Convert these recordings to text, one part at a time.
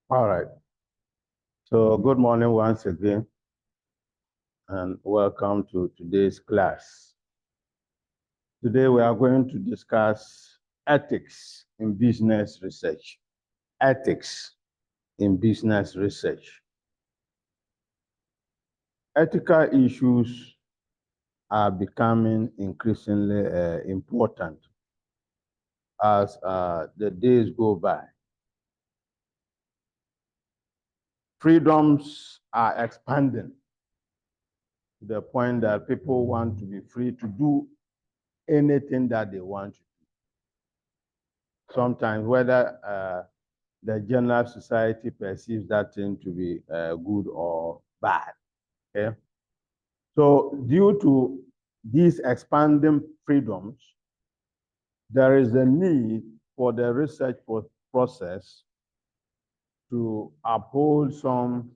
All right. So good morning once again, and welcome to today's class. Today we are going to discuss ethics in business research. Ethics in business research. Ethical issues are becoming increasingly important as the days go by. Freedoms are expanding to the point that people want to be free to do anything that they want to do. Sometimes, whether the general society perceives that thing to be good or bad. Okay? So, due to these expanding freedoms, there is a need for the research process to uphold some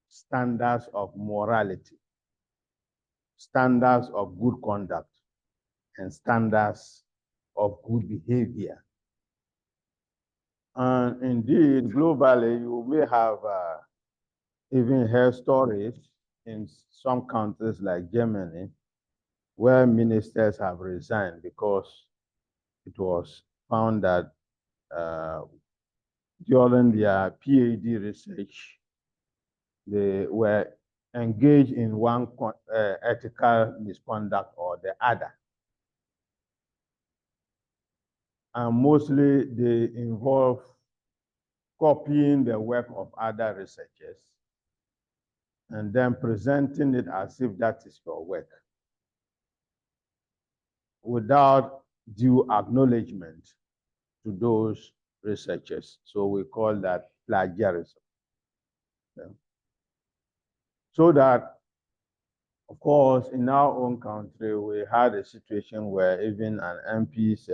standards of morality, standards of good conduct, and standards of good behavior. And indeed, globally, you may have even heard stories in some countries like Germany where ministers have resigned because it was found that during their PhD research, they were engaged in one ethical misconduct or the other. And mostly they involve copying the work of other researchers and then presenting it as if that is your work without due acknowledgement to those researchers. So we call that plagiarism. Yeah. So that, of course, in our own country, we had a situation where even an MP's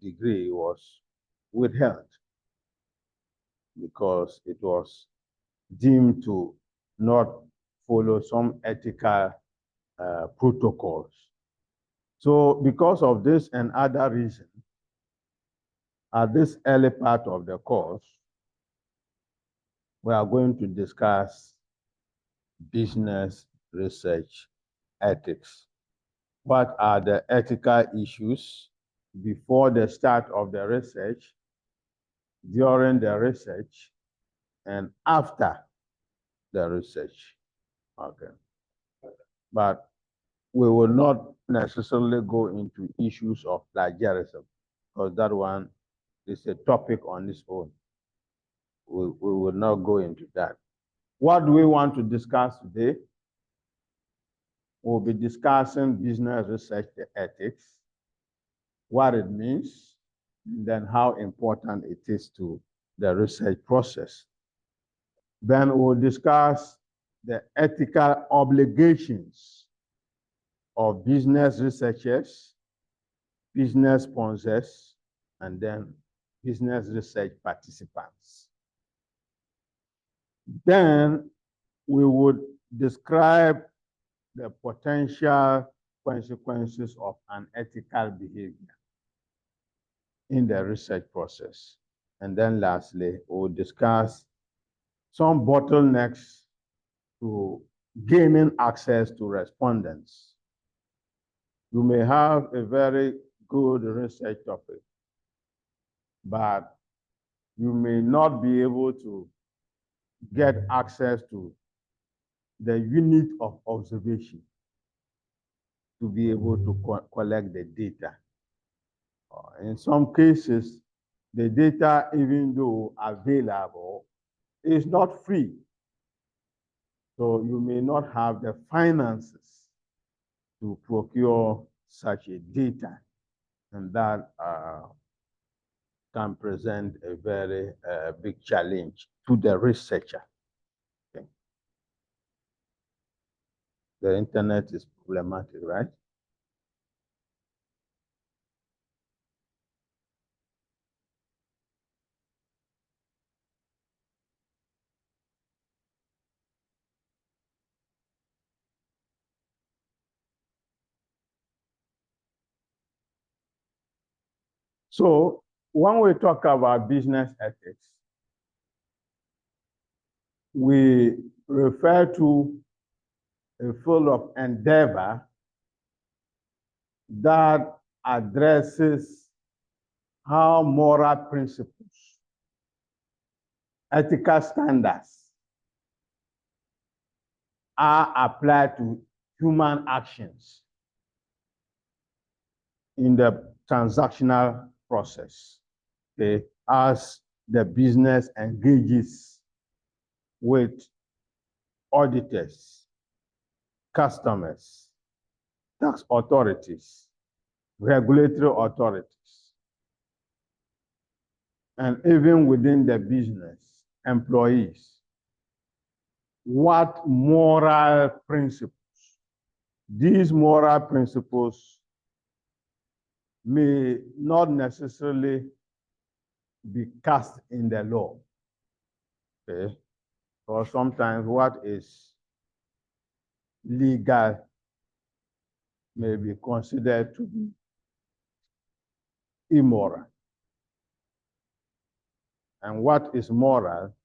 degree was withheld because it was deemed to not follow some ethical protocols. So because of this and other reasons, at this early part of the course, we are going to discuss business research ethics. What are the ethical issues before the start of the research, during the research, and after the research? Okay. But we will not necessarily go into issues of plagiarism because that one is a topic on its own. We will not go into that. What do we want to discuss today? We'll be discussing business research ethics, what it means, and then how important it is to the research process. Then we'll discuss the ethical obligations of business researchers, business sponsors, and then business research participants. Then we would describe the potential consequences of unethical behavior in the research process. And then lastly, we'll discuss some bottlenecks to gaining access to respondents. You may have a very good research topic, but you may not be able to get access to the unit of observation to be able to collect the data. In some cases, the data, even though available, is not free. So you may not have the finances to procure such a data, and that can present a very big challenge to the researcher. Okay. The internet is problematic, right? So when we talk about business ethics, we refer to a field of endeavor that addresses how moral principles, ethical standards are applied to human actions in the transactional process, okay, as the business engages with auditors, customers, tax authorities, regulatory authorities, and even within the business, employees. What moral principles? These moral principles may not necessarily be cast in the law, okay? Or sometimes what is legal may be considered to be immoral. And what is moral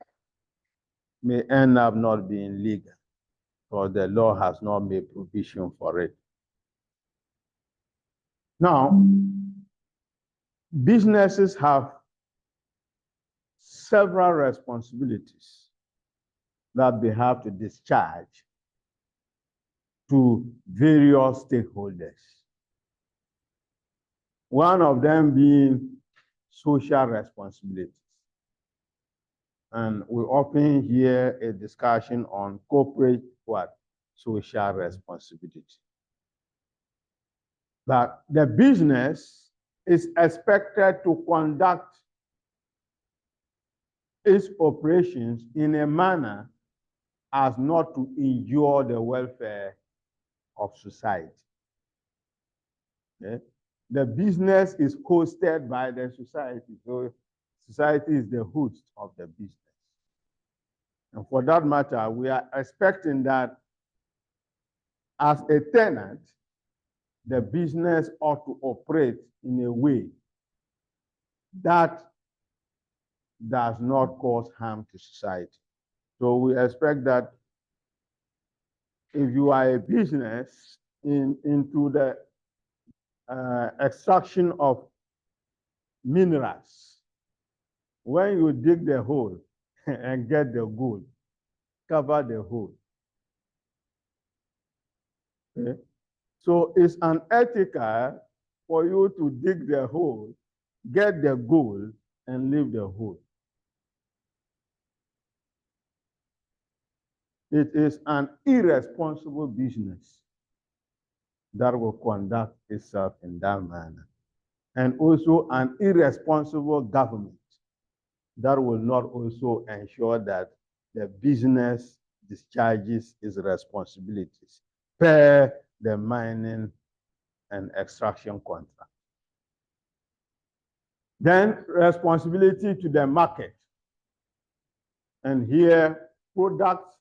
may end up not being legal, because the law has not made provision for it. Now, businesses have several responsibilities that they have to discharge to various stakeholders. One of them being social responsibilities. And we often hear a discussion on corporate what? Social responsibility. But the business is expected to conduct its operations in a manner as not to injure the welfare of society. Okay? The business is hosted by the society, so society is the host of the business. And for that matter, we are expecting that as a tenant, the business ought to operate in a way that does not cause harm to society. So we expect that if you are a business into the extraction of minerals, when you dig the hole and get the gold, cover the hole. Okay? So it's unethical for you to dig the hole, get the gold, and leave the hole. It is an irresponsible business that will conduct itself in that manner. And also an irresponsible government that will not also ensure that the business discharges its responsibilities per the mining and extraction contract. Then responsibility to the market. And here, product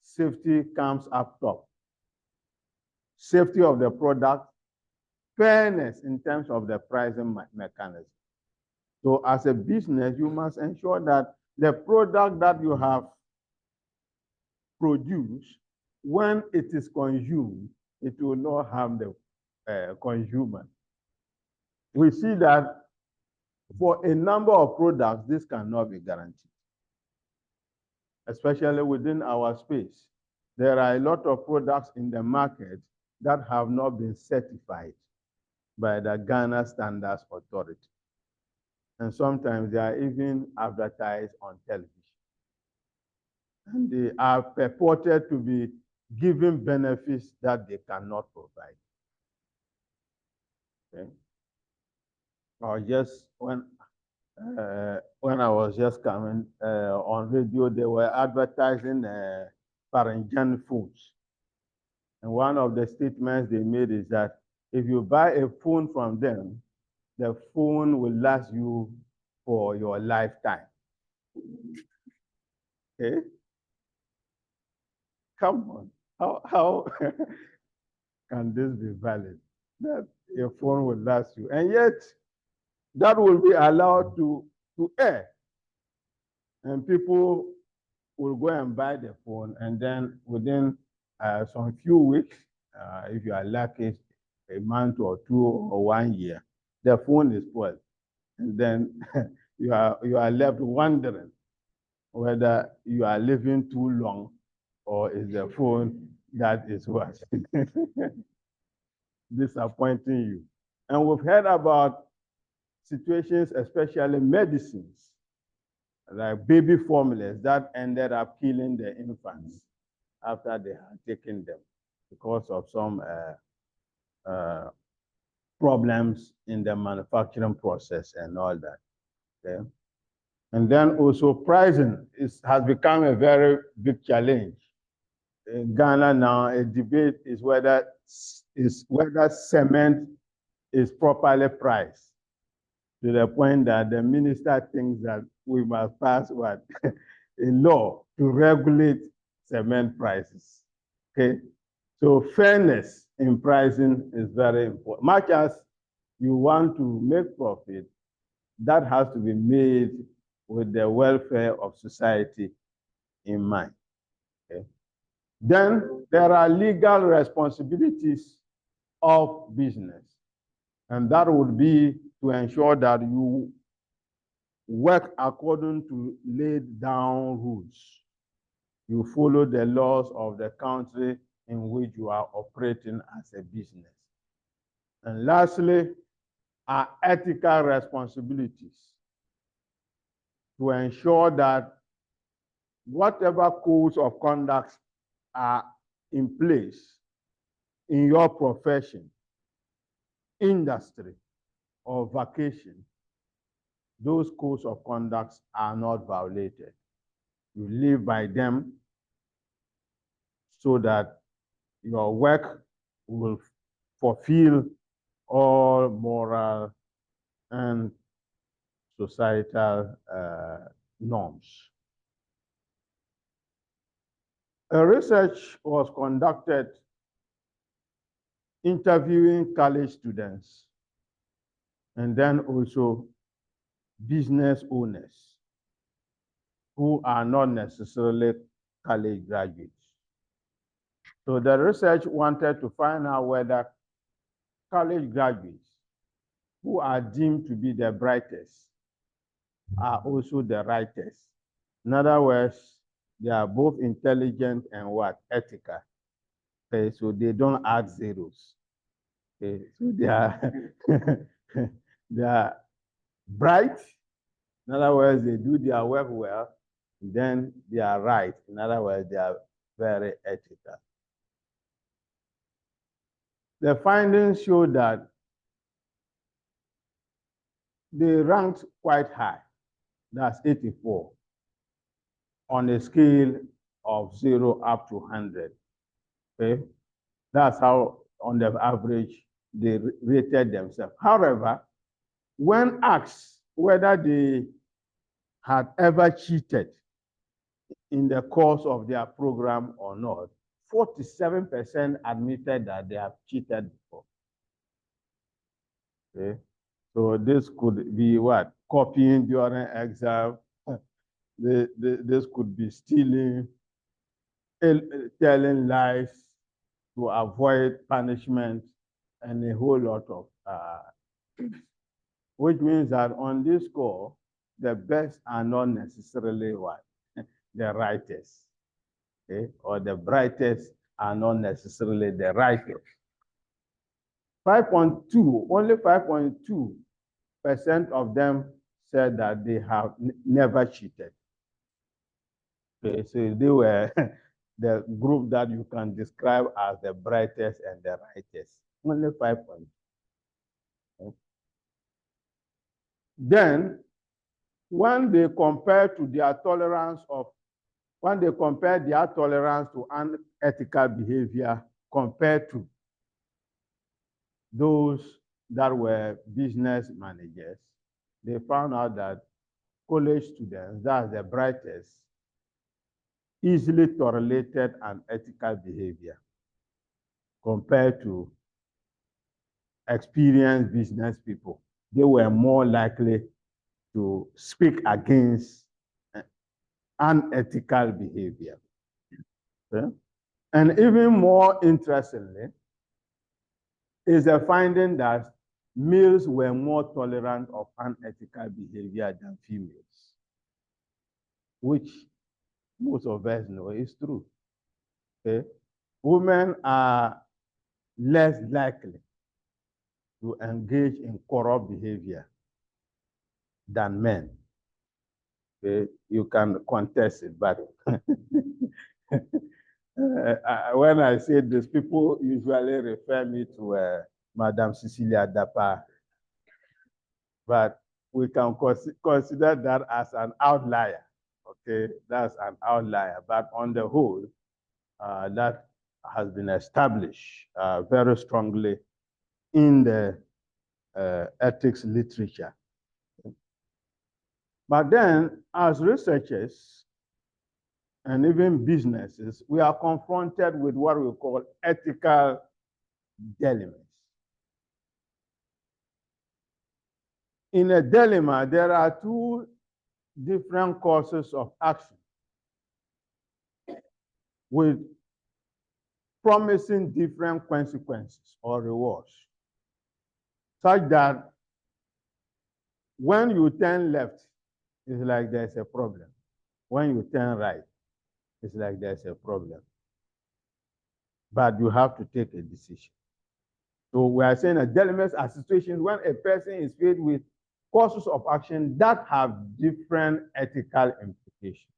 safety comes up top. Safety of the product, fairness in terms of the pricing mechanism. So as a business, you must ensure that the product that you have produced, when it is consumed, it will not harm the consumer. We see that for a number of products, this cannot be guaranteed, especially within our space. There are a lot of products in the market that have not been certified by the Ghana Standards Authority. And sometimes they are even advertised on television. And they are purported to be giving benefits that they cannot provide. Okay? Or just when I was just coming on radio, they were advertising Paranjan Foods. And one of the statements they made is that if you buy a phone from them, the phone will last you for your lifetime. Okay? Come on. How can this be valid? That your phone will last you. And yet, that will be allowed to air. And people will go and buy the phone, and then within some few weeks, if you are lucky, a month or 2 or 1 year, the phone is spoiled, and then you are left wondering whether you are living too long or is the phone that is what disappointing you. And we've heard about situations, especially medicines, like baby formulas that ended up killing the infants after they had taken them because of some problems in the manufacturing process and all that. Okay? And then also pricing has become a very big challenge. In Ghana now, a debate is whether cement is properly priced, to the point that the minister thinks that we must pass what a law to regulate cement prices. Okay, so fairness in pricing is very important. Much as you want to make profit, that has to be made with the welfare of society in mind. Okay. Then there are legal responsibilities of business, and that would be to ensure that you work according to laid down rules. You follow the laws of the country in which you are operating as a business. And lastly, are ethical responsibilities to ensure that whatever codes of conduct are in place in your profession, industry, or vocation, those codes of conduct are not violated. You live by them so that your work will fulfill all moral and societal norms. A research was conducted interviewing college students and then also business owners who are not necessarily college graduates. So the research wanted to find out whether college graduates who are deemed to be the brightest are also the rightest. In other words, they are both intelligent and what? Ethical. Okay, so they don't add zeros. Okay, so they are they are bright. In other words, they do their work well. Then they are right. In other words, they are very ethical. The findings show that they ranked quite high. That's 84 on a scale of 0 up to 100. Okay, that's how, on the average, they rated themselves. However, when asked whether they had ever cheated in the course of their program or not, 47% admitted that they have cheated before. Okay, so this could be what? Copying during exam. This could be stealing, telling lies to avoid punishment, and a whole lot of, which means that on this score, the best are not necessarily what? The rightest. Okay? Or the brightest are not necessarily the rightest. 5.2, only 5.2% of them said that they have never cheated. Okay, so they were the group that you can describe as the brightest and the rightest. Only 5.2. Okay. Then, when they compare their tolerance to unethical behavior compared to those that were business managers, they found out that college students, that's the brightest, easily tolerated unethical behavior compared to experienced business people. They were more likely to speak against unethical behavior. Okay? And even more interestingly, is the finding that males were more tolerant of unethical behavior than females, which most of us know is true. Okay? Women are less likely to engage in corrupt behavior than men. Okay? You can contest it, but when I say this, people usually refer me to Madame Cecilia Dapa, but we can consider that as an outlier. Okay, that's an outlier, but on the whole, that has been established very strongly in the ethics literature. But then, as researchers and even businesses, we are confronted with what we call ethical dilemmas. In a dilemma, there are two different courses of action with promising different consequences or rewards, such that when you turn left, it's like there's a problem. When you turn right, it's like there's a problem. But you have to take a decision. So we are saying that dilemmas are situations when a person is faced with courses of action that have different ethical implications.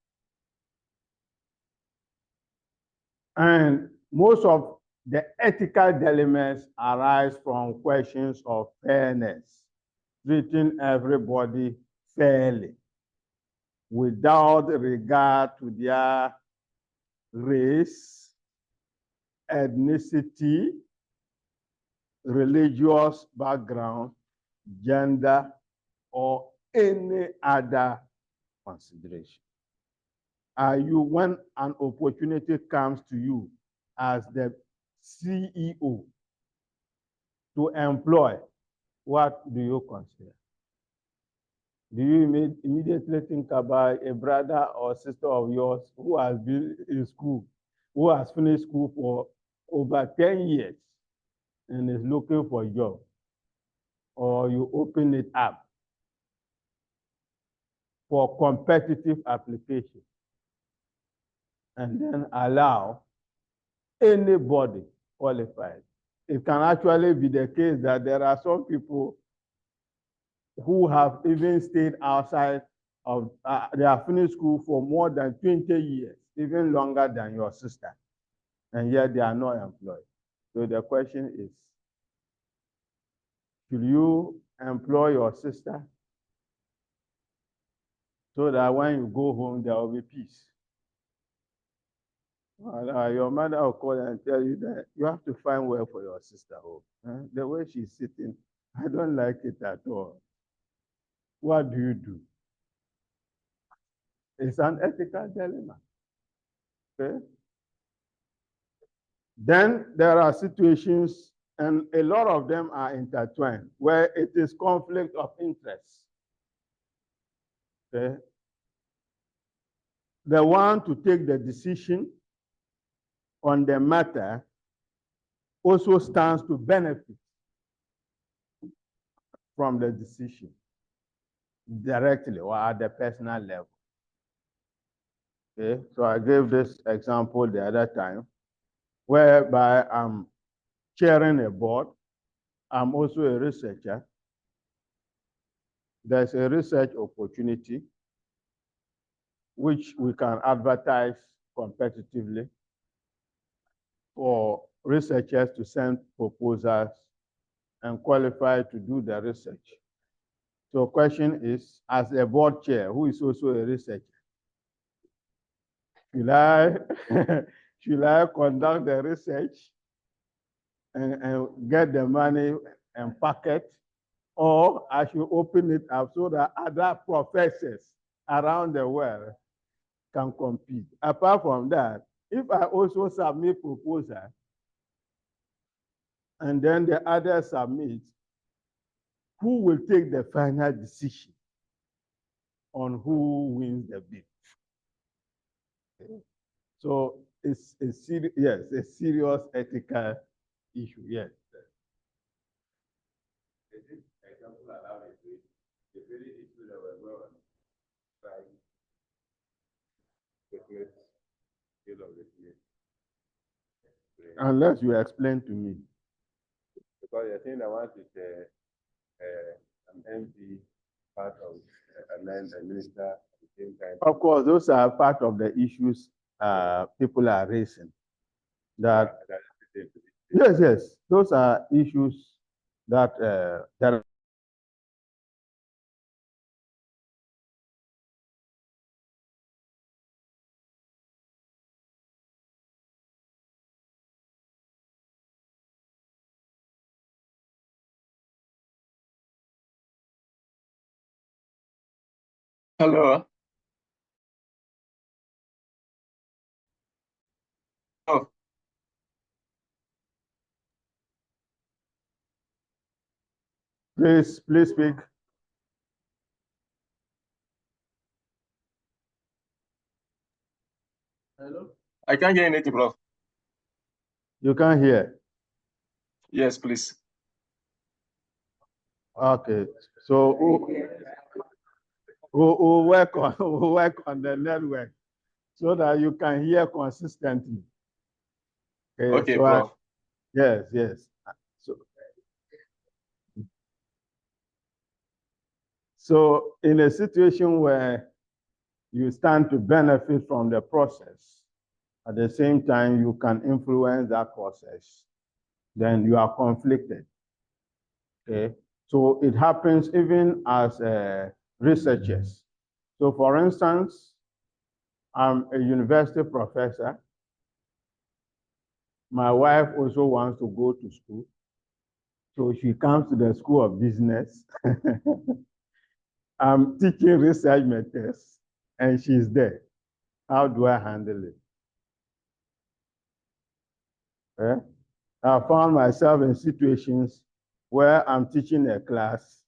And most of the ethical dilemmas arise from questions of fairness, treating everybody fairly, without regard to their race, ethnicity, religious background, gender, or any other consideration. Are you, when an opportunity comes to you as the CEO to employ, what do you consider? Do you immediately think about a brother or sister of yours who has been in school, who has finished school for over 10 years and is looking for a job? Or you open it up for competitive application and then allow anybody qualified? It can actually be the case that there are some people who have even stayed outside of, they have finished school for more than 20 years, even longer than your sister, and yet they are not employed. So the question is, should you employ your sister so that when you go home, there will be peace? Your mother will call and tell you that you have to find work for your sister home. The way she's sitting, I don't like it at all. What do you do? It's an ethical dilemma. Okay? Then there are situations, and a lot of them are intertwined, where it is conflict of interest. Okay? The one to take the decision on the matter also stands to benefit from the decision directly or at the personal level. Okay, so I gave this example the other time, whereby I'm chairing a board. I'm also a researcher. There's a research opportunity which we can advertise competitively for researchers to send proposals and qualify to do the research. So the question is, as a board chair, who is also a researcher, should I conduct the research and get the money and pack it, or I should open it up so that other professors around the world can compete? Apart from that, if I also submit proposal and then the others submit, who will take the final decision on who wins the bid? So it's a serious ethical issue. Yes. Unless you explain to me. Because you're saying that once it's an MP, part of, and then the minister at the same time. Of course, those are part of the issues people are raising. That yes, those are issues that that. Hello. Oh, Please speak. hello. I can't hear anything, bro. You can't hear. Yes, please. Okay. So we'll work on the network so that you can hear consistently. Okay, so bro. yes. So in a situation where you stand to benefit from the process, at the same time you can influence that process, then you are conflicted. Okay. So it happens even as researchers. So for instance, I'm a university professor. My wife also wants to go to school. So she comes to the School of Business. I'm teaching research methods and she's there. How do I handle it? I found myself in situations where I'm teaching a class.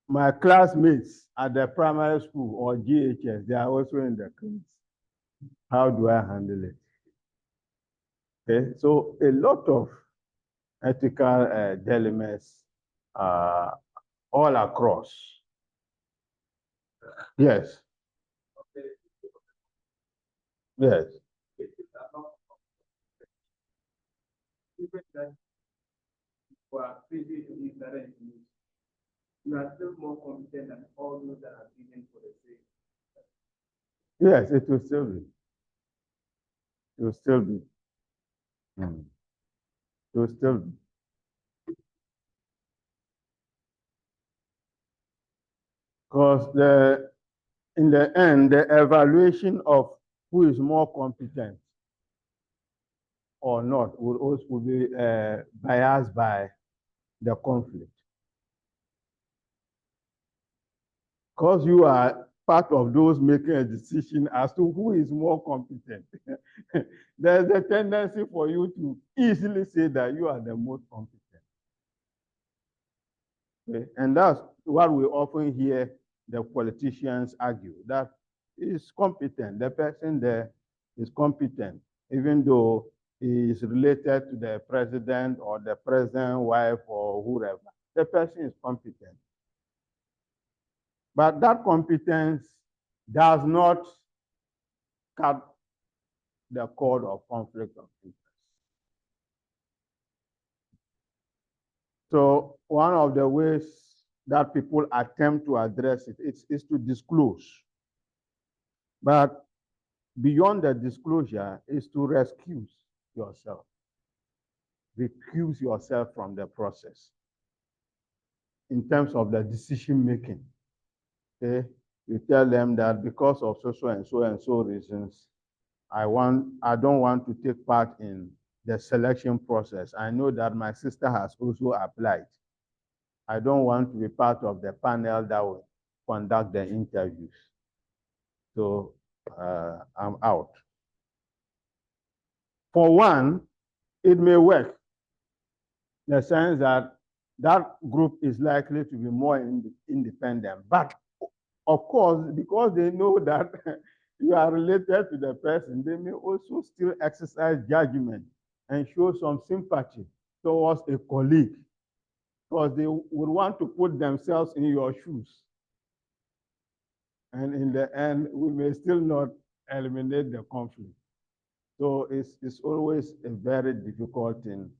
My classmates at the primary school or GHS, they are also in the class. How do I handle it? Okay, so a lot of ethical dilemmas all across. Yes. Yes. You are still more competent than all those that are given for the sake. Yes, it will still be. It will still be. It will still be. Because in the end, the evaluation of who is more competent or not will also be biased by the conflict. Because you are part of those making a decision as to who is more competent. There's a tendency for you to easily say that you are the most competent. Okay? And that's what we often hear the politicians argue, that is competent. The person there is competent, even though he is related to the president or the president's wife or whoever. The person is competent. But that competence does not cut the cord of conflict of interest. So one of the ways that people attempt to address it is to disclose. But beyond the disclosure is to recuse yourself. Recuse yourself from the process in terms of the decision making. Okay? You tell them that because of so and so reasons, I don't want to take part in the selection process. I know that my sister has also applied. I don't want to be part of the panel that will conduct the interviews. So I'm out. For one, it may work in the sense that that group is likely to be more independent. But of course, because they know that you are related to the person, they may also still exercise judgment and show some sympathy towards a colleague because they would want to put themselves in your shoes. And in the end, we may still not eliminate the conflict. So it's always a very difficult thing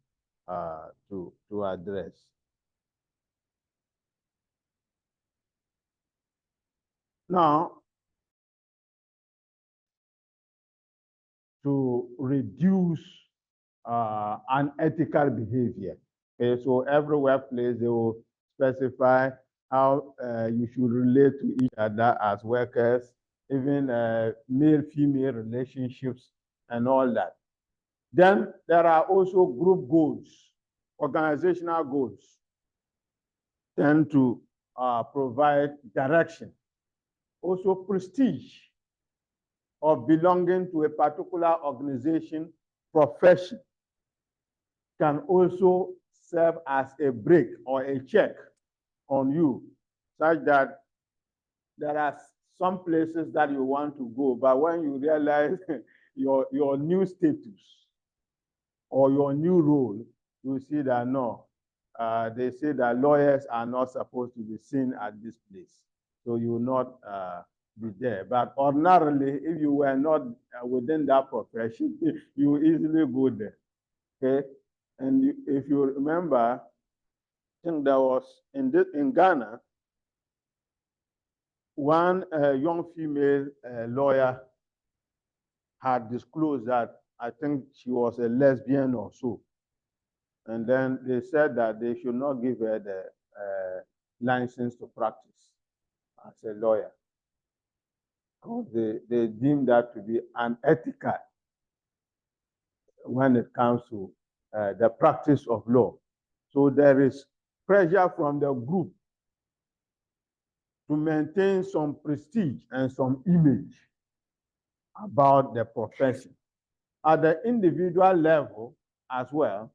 to address. Now, to reduce unethical behavior. Okay, so every workplace, they will specify how you should relate to each other as workers, even male-female relationships and all that. Then there are also group goals, organizational goals, tend to provide direction. Also prestige of belonging to a particular organization, profession, can also serve as a brake or a check on you, such that there are some places that you want to go, but when you realize your new status or your new role, you see that no, they say that lawyers are not supposed to be seen at this place, so you will not be there. But ordinarily, if you were not within that profession, you easily go there. Okay, and if you remember, I think there was in Ghana, one young female lawyer had disclosed that I think she was a lesbian or so. And then they said that they should not give her the license to practice as a lawyer, because they deem that to be unethical when it comes to the practice of law. So there is pressure from the group to maintain some prestige and some image about the profession. At the individual level as well,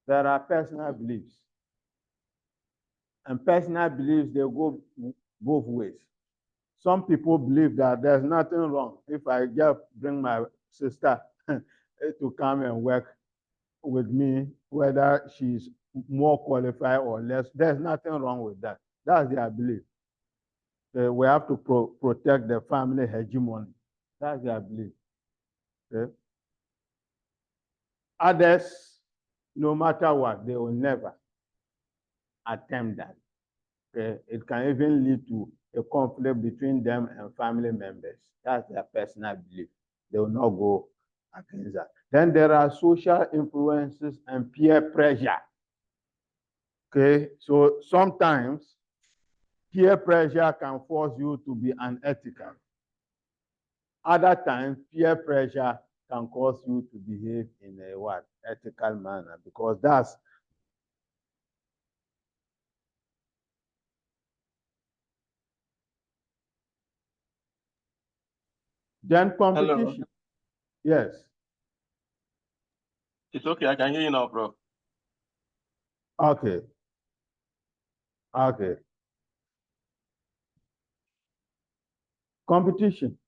there are personal beliefs. And personal beliefs, they go both ways. Some people believe that there's nothing wrong if I just bring my sister to come and work with me, whether she's more qualified or less. There's nothing wrong with that. That's their belief. We have to protect the family hegemony. That's their belief. Okay? Others, no matter what, they will never attempt that. Okay? It can even lead to a conflict between them and family members. That's their personal belief. They will not go against that. Then there are social influences and peer pressure. Okay, so sometimes peer pressure can force you to be unethical. Other times, peer pressure can cause you to behave in a what? Ethical manner, because that's then competition. Hello. Yes. It's okay. I can hear you now, bro. Okay. Okay. Competition.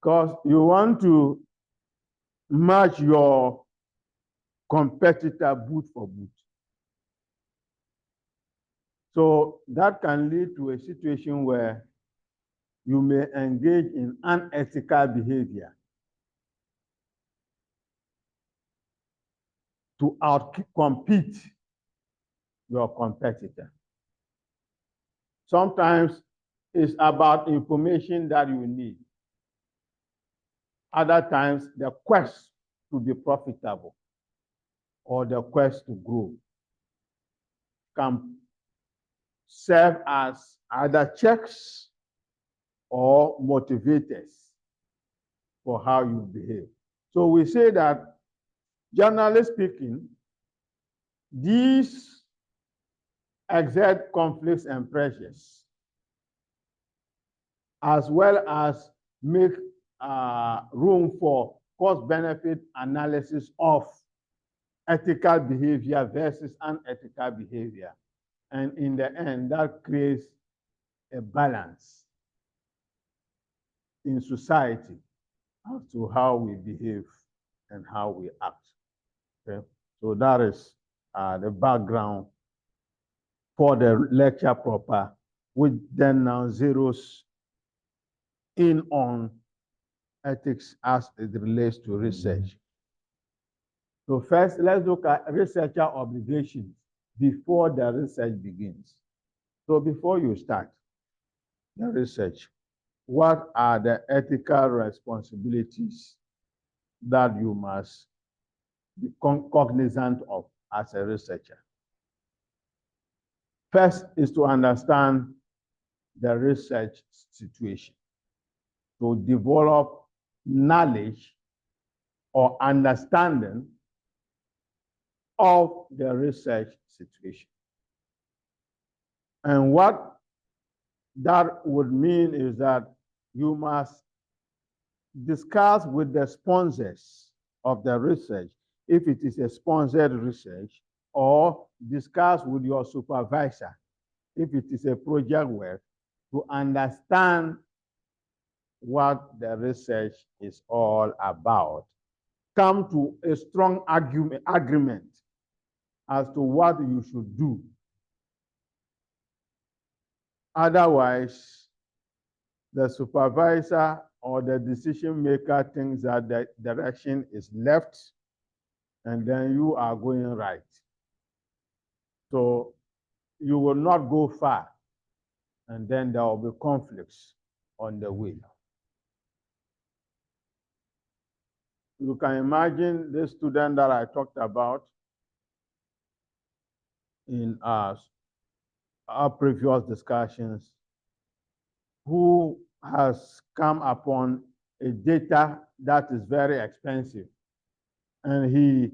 Because you want to match your competitor boot for boot. So that can lead to a situation where you may engage in unethical behavior to outcompete your competitor. Sometimes it's about information that you need. Other times, the quest to be profitable or the quest to grow can serve as either checks or motivators for how you behave. So we say that, generally speaking, these exert conflicts and pressures, as well as make room for cost-benefit analysis of ethical behavior versus unethical behavior. And in the end, that creates a balance. in society as to how we behave and how we act. Okay, so that is the background for the lecture proper, which then now zeroes in on ethics as it relates to research. So first, let's look at researcher obligations before the research begins. So before you start the research, what are the ethical responsibilities that you must be cognizant of as a researcher? First is to understand the research situation, to develop knowledge or understanding of the research situation. And what that would mean is that you must discuss with the sponsors of the research, if it is a sponsored research, or discuss with your supervisor, if it is a project work, to understand what the research is all about. Come to a strong agreement as to what you should do. Otherwise, the supervisor or the decision maker thinks that the direction is left and then you are going right. So you will not go far, and then there will be conflicts on the way. You can imagine this student that I talked about in our previous discussions, who has come upon a data that is very expensive, and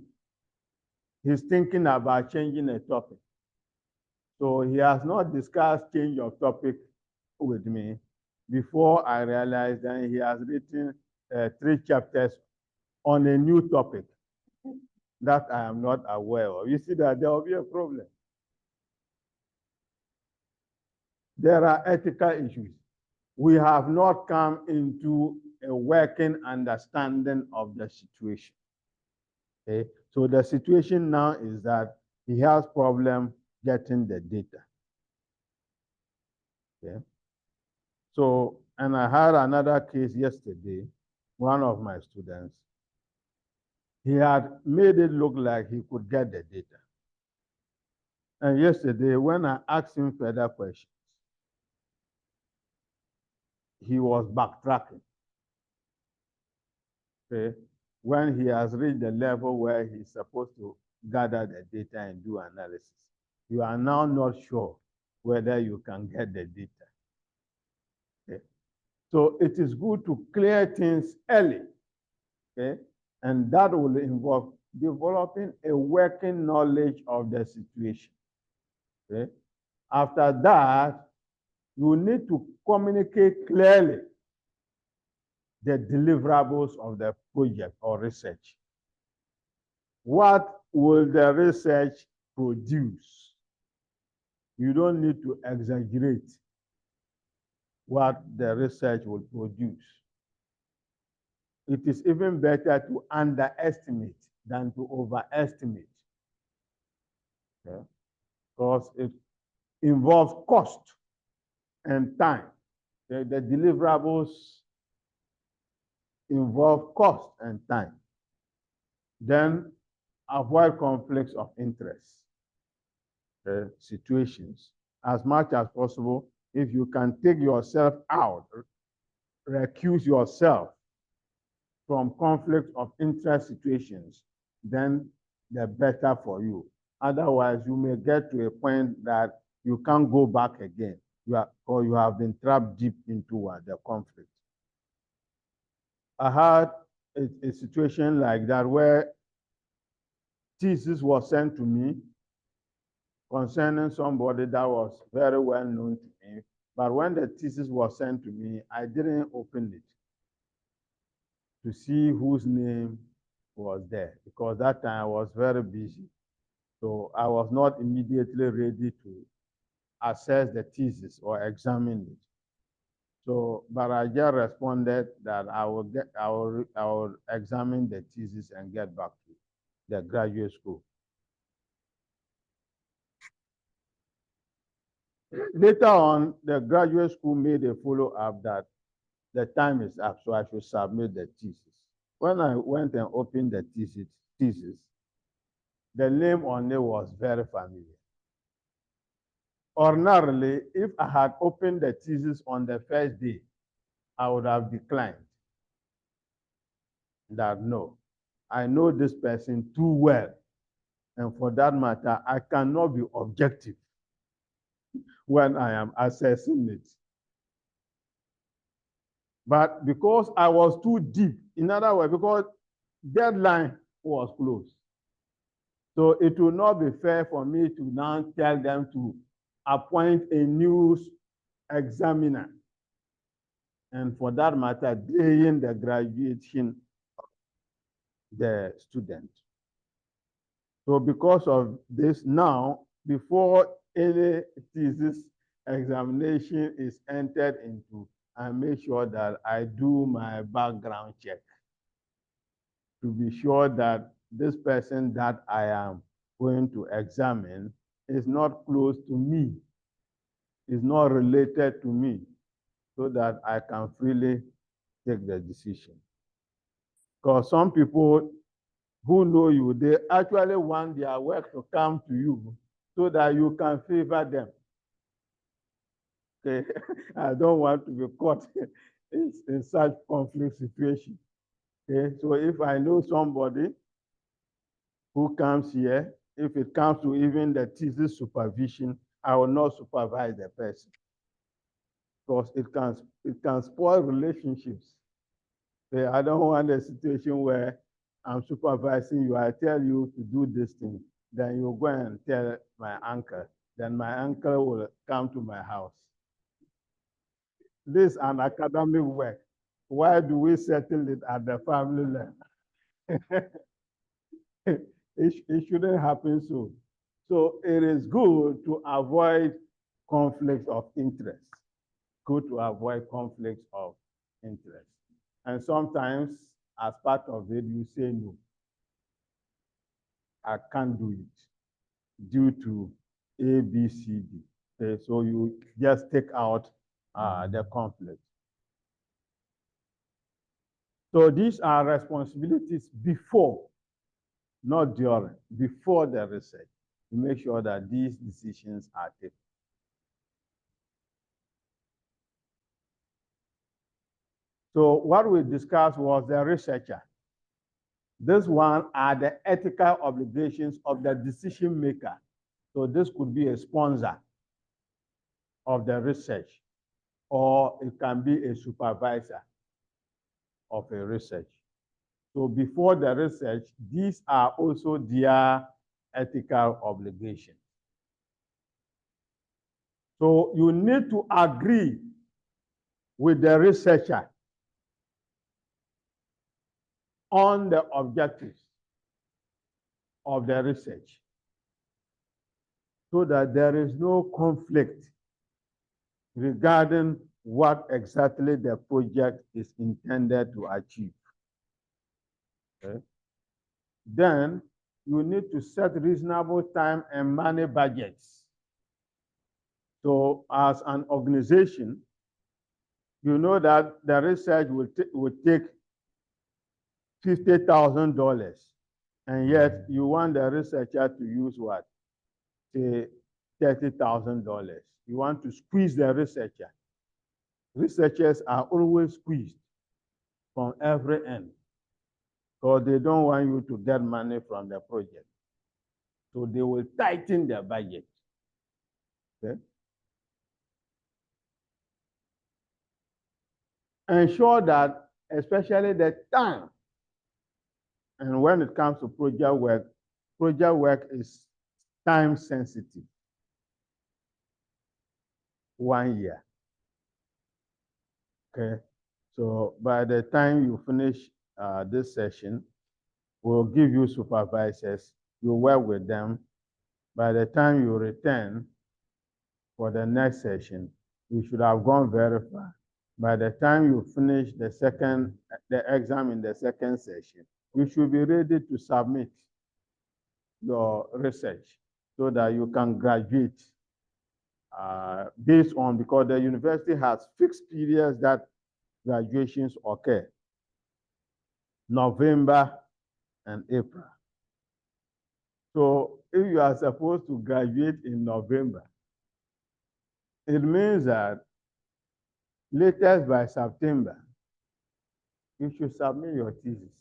he's thinking about changing a topic. So he has not discussed change of topic with me before I realized that he has written 3 chapters on a new topic that I am not aware of. You see that there will be a problem. There are ethical issues. We have not come into a working understanding of the situation. Okay? So the situation now is that he has problem getting the data. Okay? So, and I had another case yesterday, one of my students, he had made it look like he could get the data. And yesterday, when I asked him further questions, he was backtracking. Okay? When he has reached the level where he's supposed to gather the data and do analysis, you are now not sure whether you can get the data. Okay? So it is good to clear things early, okay? And that will involve developing a working knowledge of the situation. Okay? After that, you need to communicate clearly the deliverables of the project or research. What will the research produce? You don't need to exaggerate what the research will produce. It is even better to underestimate than to overestimate. Okay? Because it involves cost and time. The deliverables involve cost and time. Then avoid conflicts of interest situations as much as possible. If you can take yourself out, recuse yourself from conflict of interest situations, then the better for you. Otherwise, you may get to a point that you can't go back again, or you have been trapped deep into the conflict. I had a situation like that where thesis was sent to me concerning somebody that was very well known to me. But when the thesis was sent to me, I didn't open it to see whose name was there, because that time I was very busy. So I was not immediately ready to assess the thesis or examine it. So, but I just responded that I will examine the thesis and get back to the graduate school. Later on, the graduate school made a follow-up that the time is up, so I should submit the thesis. When I went and opened the thesis, the name on it was very familiar. Ordinarily, if I had opened the thesis on the first day, I would have declined. That no, I know this person too well. And for that matter, I cannot be objective when I am assessing it. But because I was too deep, in other words, because deadline was close. So it will not be fair for me to now tell them to appoint a new examiner. And for that matter, delaying the graduation of the student. So because of this now, before any thesis examination is entered into, I make sure that I do my background check to be sure that this person that I am going to examine is not close to me, is not related to me, so that I can freely take the decision. Because some people who know you, they actually want their work to come to you so that you can favor them. Okay, I don't want to be caught in such conflict situation. Okay, so if I know somebody who comes here, if it comes to even the thesis supervision, I will not supervise the person because it can spoil relationships. Okay, I don't want a situation where I'm supervising you. I tell you to do this thing, then you go and tell my uncle. Then my uncle will come to my house. This is an academic work. Why do we settle it at the family level? It shouldn't happen so. So it is good to avoid conflicts of interest. Good to avoid conflicts of interest. And sometimes, as part of it, you say no. I can't do it due to A, B, C, D. Okay, so you just take out the conflict. So these are responsibilities before, not during, before the research, to make sure that these decisions are taken. So what we discussed was the researcher. This one are the ethical obligations of the decision maker. So this could be a sponsor of the research, or it can be a supervisor of a research. So before the research, these are also their ethical obligations. So you need to agree with the researcher on the objectives of the research so that there is no conflict regarding what exactly the project is intended to achieve. Okay? Then you need to set reasonable time and money budgets. So as an organization, you know that the research will take $50,000, and yet you want the researcher to use what? Say $30,000. You want to squeeze the researcher. Researchers are always squeezed from every end because they don't want you to get money from the project. So they will tighten their budget. Okay? Ensure that, especially the time, and when it comes to project work is time sensitive. 1 year. Okay, so by the time you finish this session, we'll give you supervisors, you work with them. By the time you return for the next session, you should have gone very far By the time you finish the exam in the second session, you should be ready to submit your research so that you can graduate based on, because the university has fixed periods that graduations occur, November and April. So if you are supposed to graduate in November, it means that latest by September, you should submit your thesis.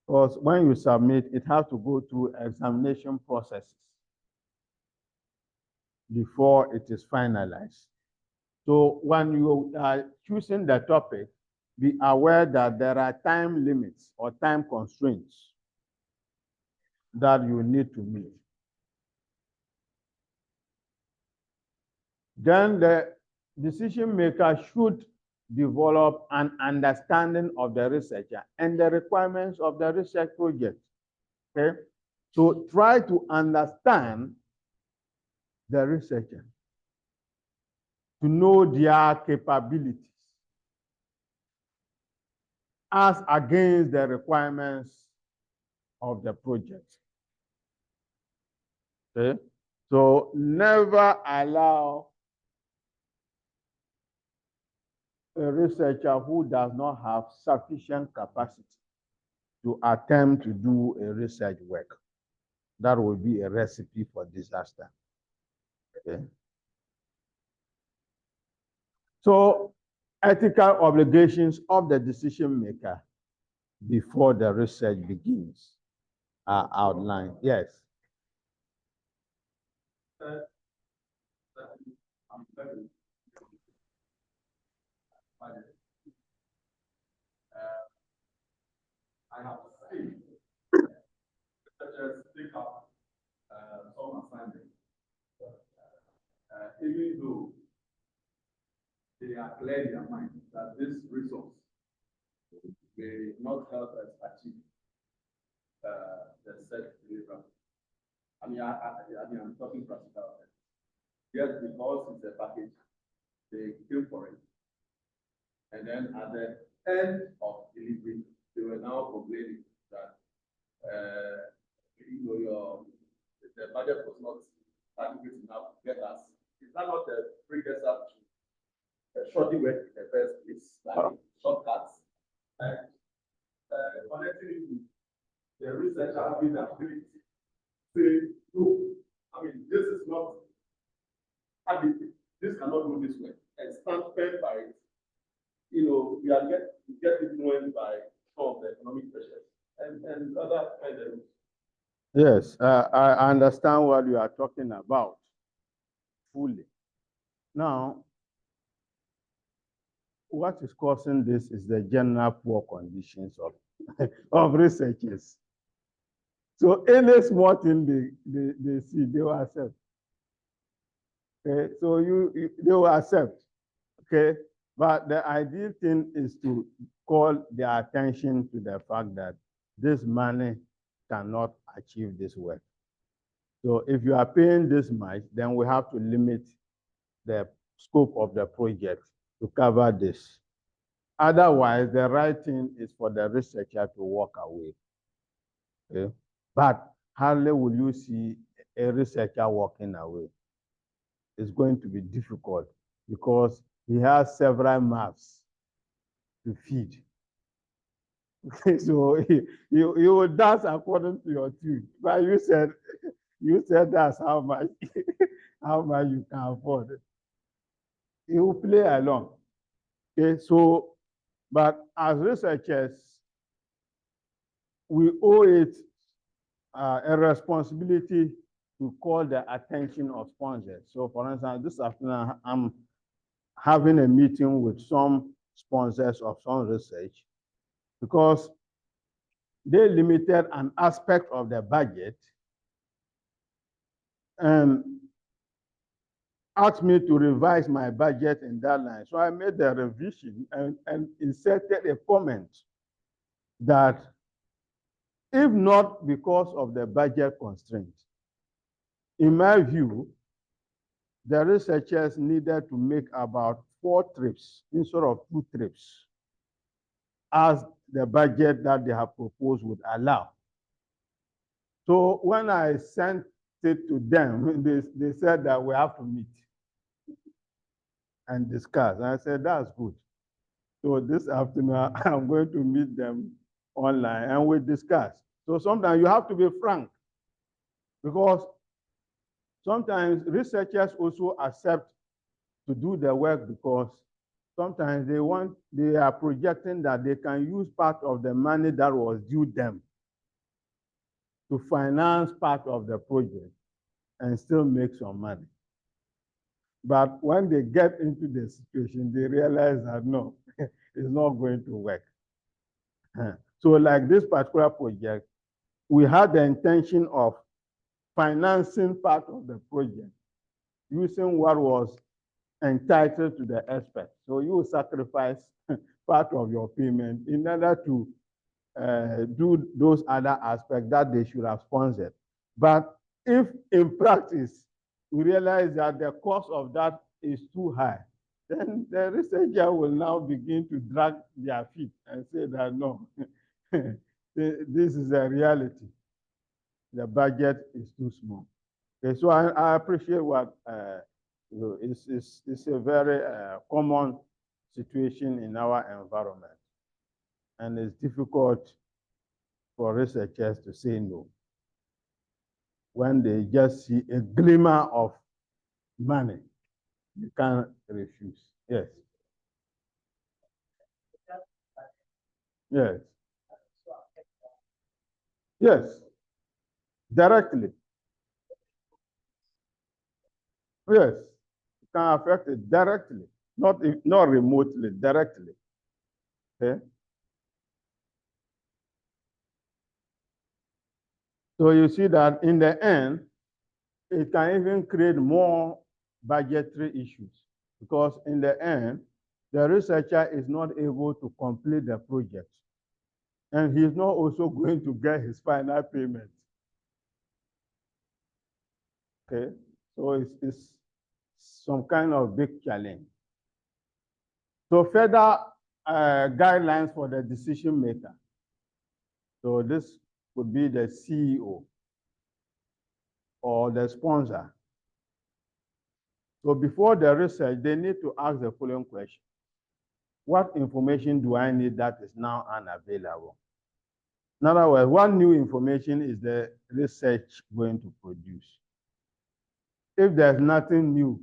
Because when you submit, it has to go through examination processes before it is finalized. So when you are choosing the topic, be aware that there are time limits or time constraints that you need to meet. Then the decision maker should develop an understanding of the researcher and the requirements of the research project. Okay? So try to understand the researcher, to know their capabilities as against the requirements of the project. Okay? So never allow a researcher who does not have sufficient capacity to attempt to do a research work. That will be a recipe for disaster. Okay? So, ethical obligations of the decision maker before the research begins are outlined. Yes. I have seen researchers pick up some assignments, even though they are clear in their mind that this resource may not help us achieve the set deliverable. I mean, I'm talking practical. Yes, because it's a package, they came for it. And then at the end of delivery, they were now complaining that the budget was not adequate enough to get us. Is that not the precursor to shortly work in the first place, like shortcuts? Connecting the research having the ability to say, no, I mean, this is not adequate. This cannot do this way. And stand firm by it. You know, we get influenced by some of the economic pressures and other kind. Yes, I understand what you are talking about fully. Now, what is causing this is the general poor conditions of researchers. So any small thing they see, they will accept. Okay, so they will accept. Okay, but the ideal thing is to call their attention to the fact that this money cannot achieve this work. So if you are paying this much, then we have to limit the scope of the project to cover this. Otherwise, the right thing is for the researcher to walk away. Okay? But hardly will you see a researcher walking away. It's going to be difficult because he has several mouths to feed. So you will dance according to your tune. But you said that's how much you can afford it. You will play along. Okay, so but as researchers, we owe it a responsibility to call the attention of sponsors. So for instance, this afternoon, I'm having a meeting with some sponsors of some research because they limited an aspect of the budget and asked me to revise my budget in that line. So I made the revision and inserted a comment that if not because of the budget constraints, in my view, the researchers needed to make about 4 trips instead of 2 trips, as the budget that they have proposed would allow. So when I sent it to them, they said that we have to meet and discuss. And I said, that's good. So this afternoon, I'm going to meet them online and we discuss. So sometimes you have to be frank, because sometimes researchers also accept to do the work because sometimes they are projecting that they can use part of the money that was due them to finance part of the project and still make some money. But when they get into the situation, they realize that no, it's not going to work. So like this particular project, we had the intention of financing part of the project using what was entitled to the expert. So you sacrifice part of your payment in order to do those other aspects that they should have sponsored. But if in practice, we realize that the cost of that is too high, then the researcher will now begin to drag their feet and say that no, this is a reality. The budget is too small. Okay, so I appreciate what it's a very common situation in our environment, and it's difficult for researchers to say no when they just see a glimmer of money. You can't refuse. Yes. Yes. Yes. Directly. Yes. It can affect it directly, not remotely, directly. Okay. So you see that in the end, it can even create more budgetary issues, because in the end, the researcher is not able to complete the project, and he's not also going to get his final payment. Okay, so it's some kind of big challenge. So further guidelines for the decision maker. So this could be the CEO or the sponsor. So before the research, they need to ask the following question: what information do I need that is now unavailable? In other words, what new information is the research going to produce? If there's nothing new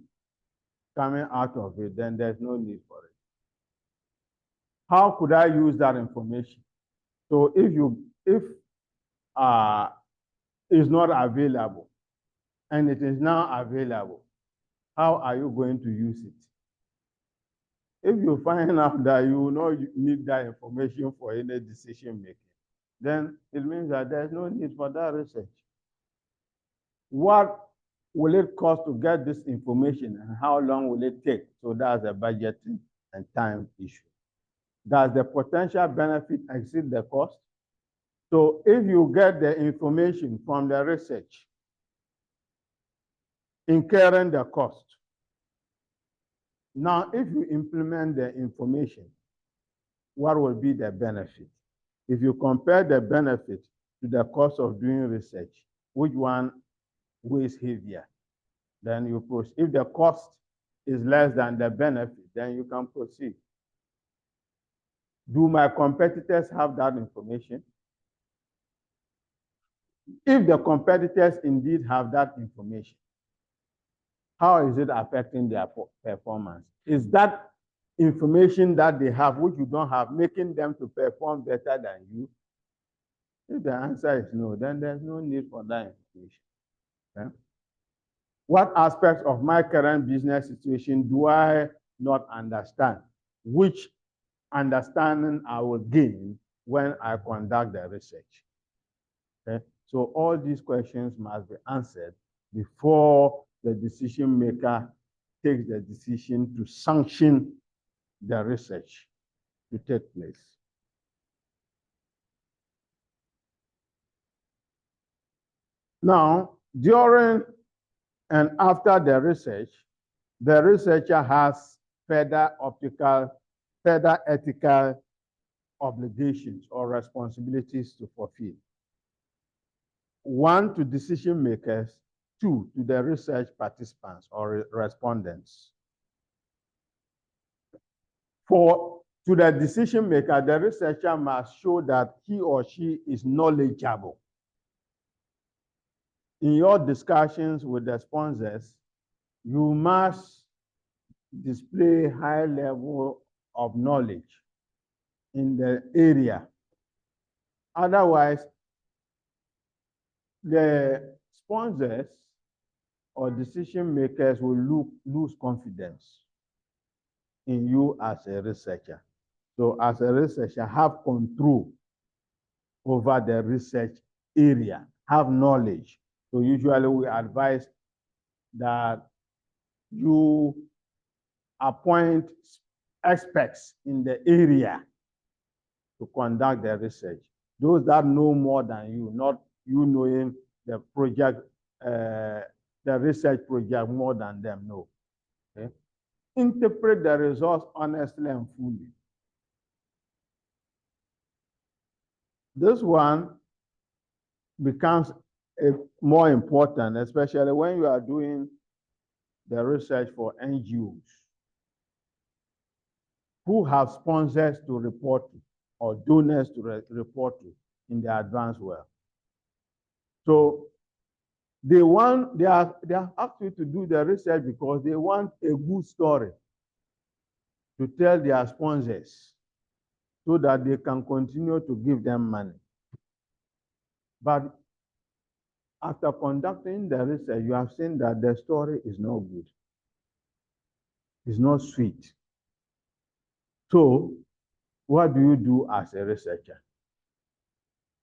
coming out of it, then there's no need for it. How could I use that information? So if it's not available and it is now available, how are you going to use it? If you find out that you will not need that information for any decision making, then it means that there's no need for that research. What will it cost to get this information, and how long will it take? So that's a budgeting and time issue. Does the potential benefit exceed the cost? So if you get the information from the research, incurring the cost, now if you implement the information, what will be the benefit? If you compare the benefit to the cost of doing research, which one weighs heavier? Then you proceed. If the cost is less than the benefit, then you can proceed. Do my competitors have that information? If the competitors indeed have that information, how is it affecting their performance? Is that information that they have, which you don't have, making them to perform better than you? If the answer is no, then there's no need for that information. Okay? What aspects of my current business situation do I not understand? Which understanding I will gain when I conduct the research? Okay? So all these questions must be answered before the decision maker takes the decision to sanction the research to take place. Now, during and after the research, the researcher has further ethical obligations or responsibilities to fulfill. 1, to decision makers, 2, to the research participants or respondents. To the decision maker, the researcher must show that he or she is knowledgeable. In your discussions with the sponsors, you must display high level of knowledge in the area. Otherwise, the sponsors or decision makers will lose confidence in you as a researcher. So as a researcher, have control over the research area, have knowledge. So usually we advise that you appoint experts in the area to conduct the research. Those that know more than you, not you knowing the project, the research project more than them, no. Okay? Interpret the results honestly and fully. This one becomes more important, especially when you are doing the research for NGOs who have sponsors to report to or donors to report to in the advanced world. So they are asked you to do the research because they want a good story to tell their sponsors so that they can continue to give them money. But after conducting the research, you have seen that the story is not good. It's not sweet. So what do you do as a researcher?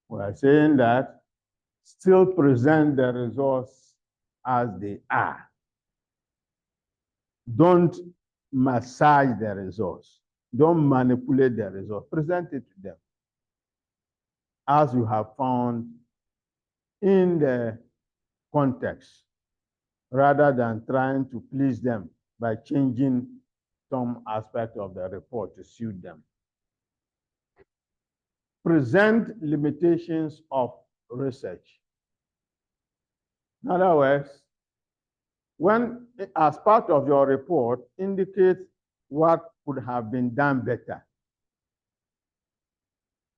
We are saying that still present the results as they are. Don't massage the results. Don't manipulate the results. Present it to them as you have found in the context, rather than trying to please them by changing some aspect of the report to suit them. Present limitations of research. In other words, when, as part of your report, indicate what could have been done better.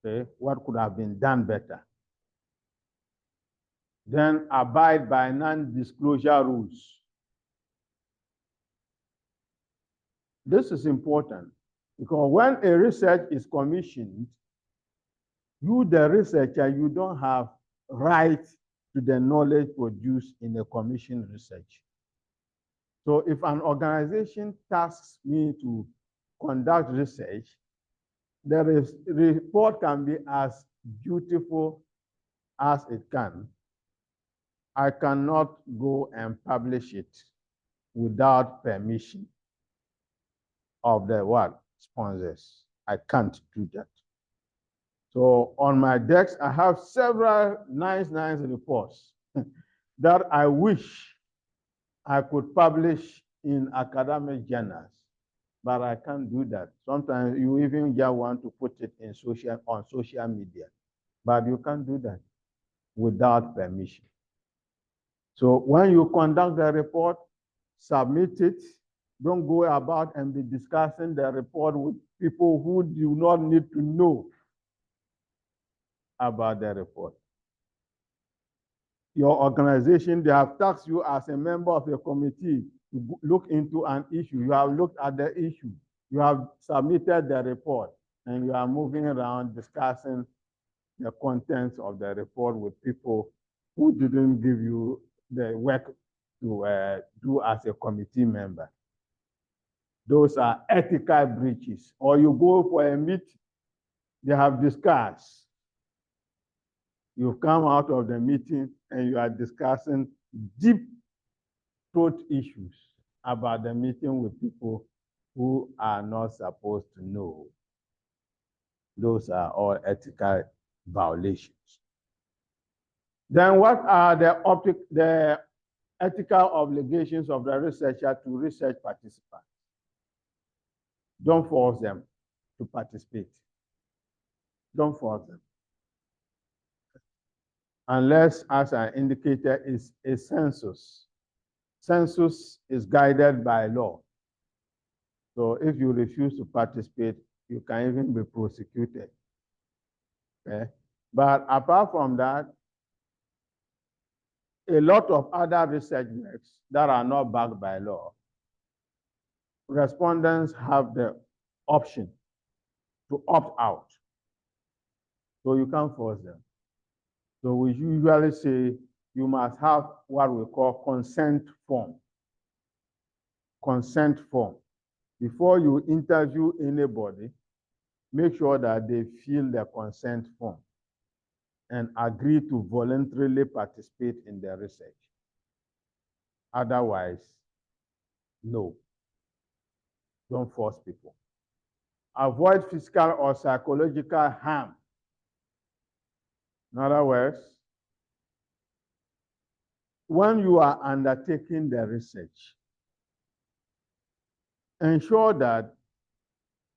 Okay, what could have been done better. Then abide by non-disclosure rules. This is important because when a research is commissioned, you, the researcher, you don't have right to the knowledge produced in a commissioned research. So if an organization tasks me to conduct research, the report can be as beautiful as it can. I cannot go and publish it without permission of the what? Sponsors. I can't do that. So on my desk, I have several nice reports that I wish I could publish in academic journals, but I can't do that. Sometimes you even just want to put it in on social media, but you can't do that without permission. So when you conduct the report, submit it. Don't go about and be discussing the report with people who do not need to know about the report. Your organization, they have tasked you as a member of a committee to look into an issue. You have looked at the issue. You have submitted the report, and you are moving around discussing the contents of the report with people who didn't give you the work to do as a committee member. Those are ethical breaches. Or you go for a meeting, they have discussed. You come out of the meeting and you are discussing deep thought issues about the meeting with people who are not supposed to know. Those are all ethical violations. Then what are the ethical obligations of the researcher to research participants? don't force them to participate. Don't force them. Unless, as I indicated, is a census. Census is guided by law. So if you refuse to participate, you can even be prosecuted. Okay? But apart from that, a lot of other research works that are not backed by law, respondents have the option to opt out. So you can't force them. So we usually say you must have what we call consent form. Consent form. Before you interview anybody, make sure that they fill the consent form and agree to voluntarily participate in the research. Otherwise, no. Don't force people. Avoid physical or psychological harm. In other words, when you are undertaking the research, ensure that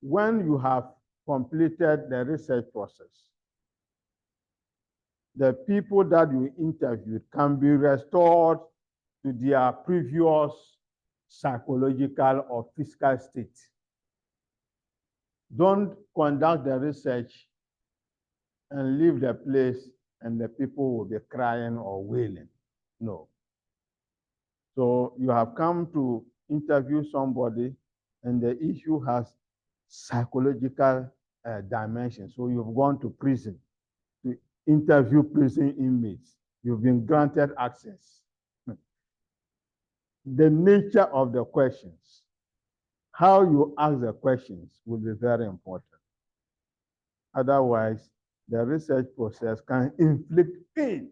when you have completed the research process, the people that you interviewed can be restored to their previous psychological or physical state. Don't conduct the research and leave the place and the people will be crying or wailing. No. So you have come to interview somebody and the issue has psychological dimension. So you've gone to prison to interview prison inmates. You've been granted access. The nature of the questions, how you ask the questions will be very important. Otherwise, the research process can inflict pain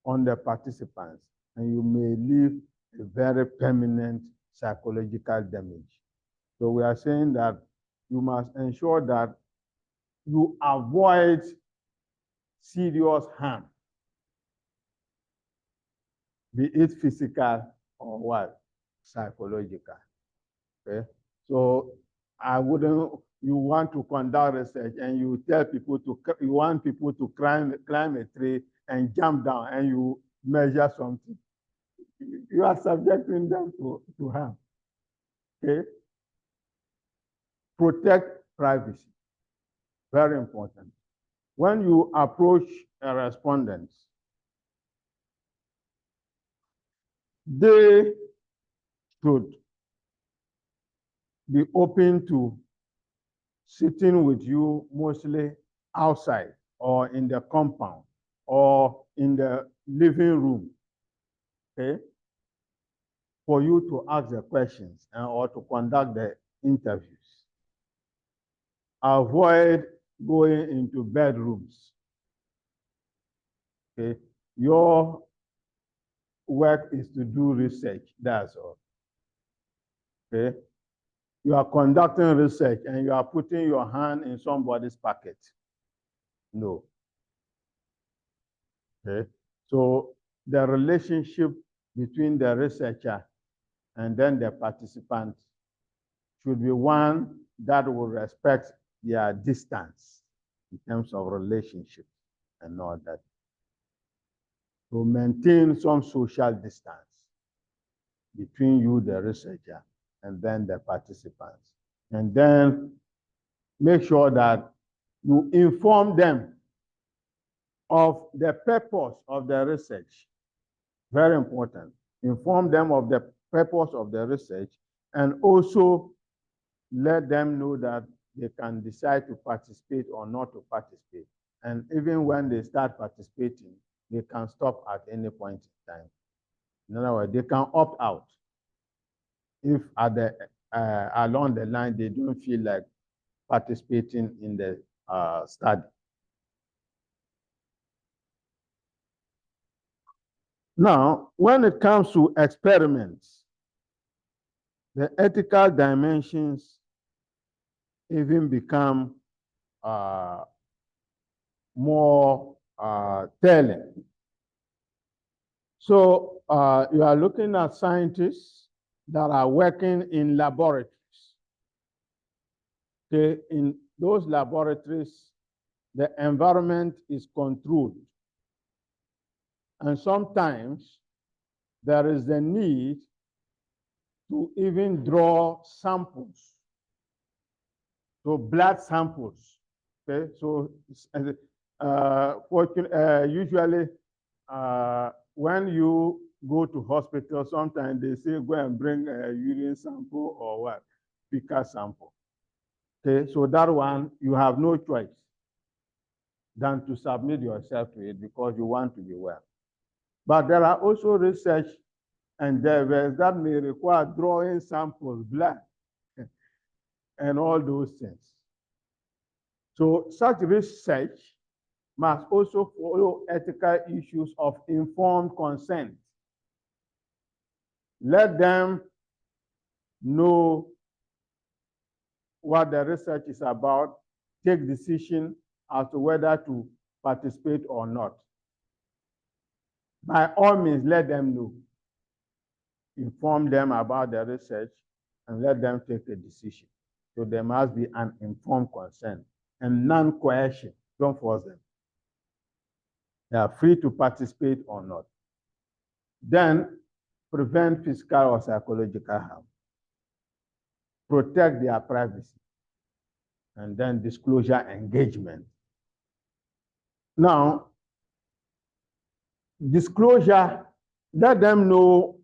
on the participants, and you may leave a very permanent psychological damage. So we are saying that you must ensure that you avoid serious harm, be it physical or what? Psychological. Okay? So I wouldn't, you want to conduct research and you tell people to, you want people to climb a tree and jump down and you measure something. You are subjecting them to harm. Okay? Protect privacy. Very important. When you approach a respondent, they should be open to sitting with you mostly outside or in the compound or in the living room, okay, for you to ask the questions and or to conduct the interviews. Avoid going into bedrooms, okay? Your work is to do research, that's all, okay? You are conducting research and you are putting your hand in somebody's pocket. No. Okay. So the relationship between the researcher and then the participant should be one that will respect their distance in terms of relationship and all that. To maintain some social distance between you, the researcher, and then the participants. And then make sure that you inform them of the purpose of the research. Very important. Inform them of the purpose of the research and also let them know that they can decide to participate or not to participate. And even when they start participating, they can stop at any point in time. In other words, they can opt out if at the along the line they don't feel like participating in the study. Now, when it comes to experiments, the ethical dimensions even become more telling. So you are looking at scientists that are working in laboratories. Okay, in those laboratories, the environment is controlled. And sometimes there is the need to even draw samples, so blood samples. Okay, so usually when you go to hospital, sometimes they say go and bring a urine sample or what, fecal sample. Okay, so that one you have no choice than to submit yourself to it because you want to be well. But there are also research endeavors that may require drawing samples, blood, and all those things. So such research must also follow ethical issues of informed consent. Let them know what the research is about, take decision as to whether to participate or not. By all means, let them know. Inform them about the research and let them take a decision. So there must be an informed consent and non-coercion. Don't force them. They are free to participate or not. Then prevent physical or psychological harm. Protect their privacy. And then disclosure engagement. Now, disclosure, let them know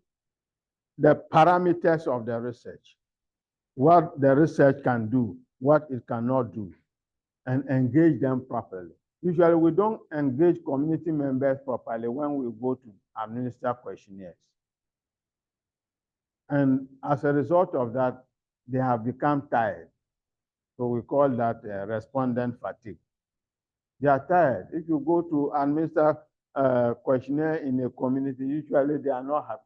the parameters of the research, what the research can do, what it cannot do, and engage them properly. Usually, we don't engage community members properly when we go to administer questionnaires. And as a result of that, they have become tired. So we call that respondent fatigue. They are tired. If you go to administer a questionnaire in a community, usually they are not happy.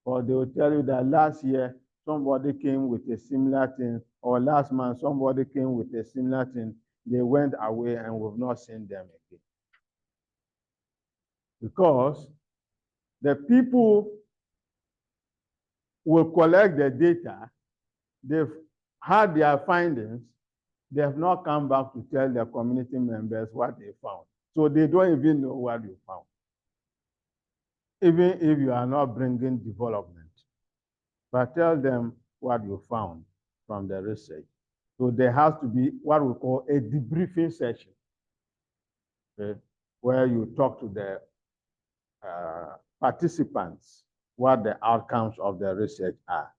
Or they will tell you that last year, somebody came with a similar thing, or last month, somebody came with a similar thing. They went away and we've not seen them again. Because the people will collect the data, they've had their findings, they have not come back to tell their community members what they found. So they don't even know what you found. Even if you are not bringing development, but tell them what you found from the research. So there has to be what we call a debriefing session, okay, where you talk to the participants what the outcomes of the research are.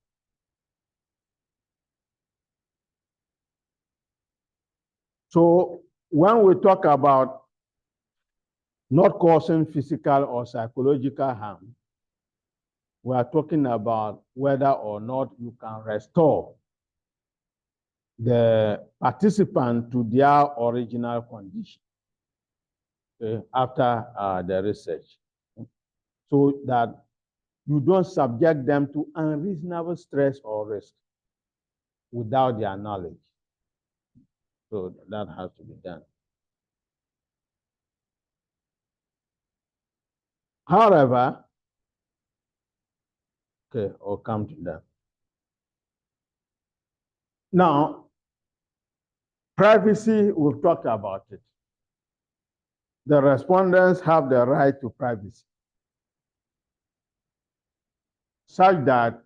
So when we talk about not causing physical or psychological harm, we are talking about whether or not you can restore the participant to their original condition after the research, so that you don't subject them to unreasonable stress or risk without their knowledge. So that has to be done. However, okay, I'll come to that. Now, privacy, we've talked about it. The respondents have the right to privacy, such that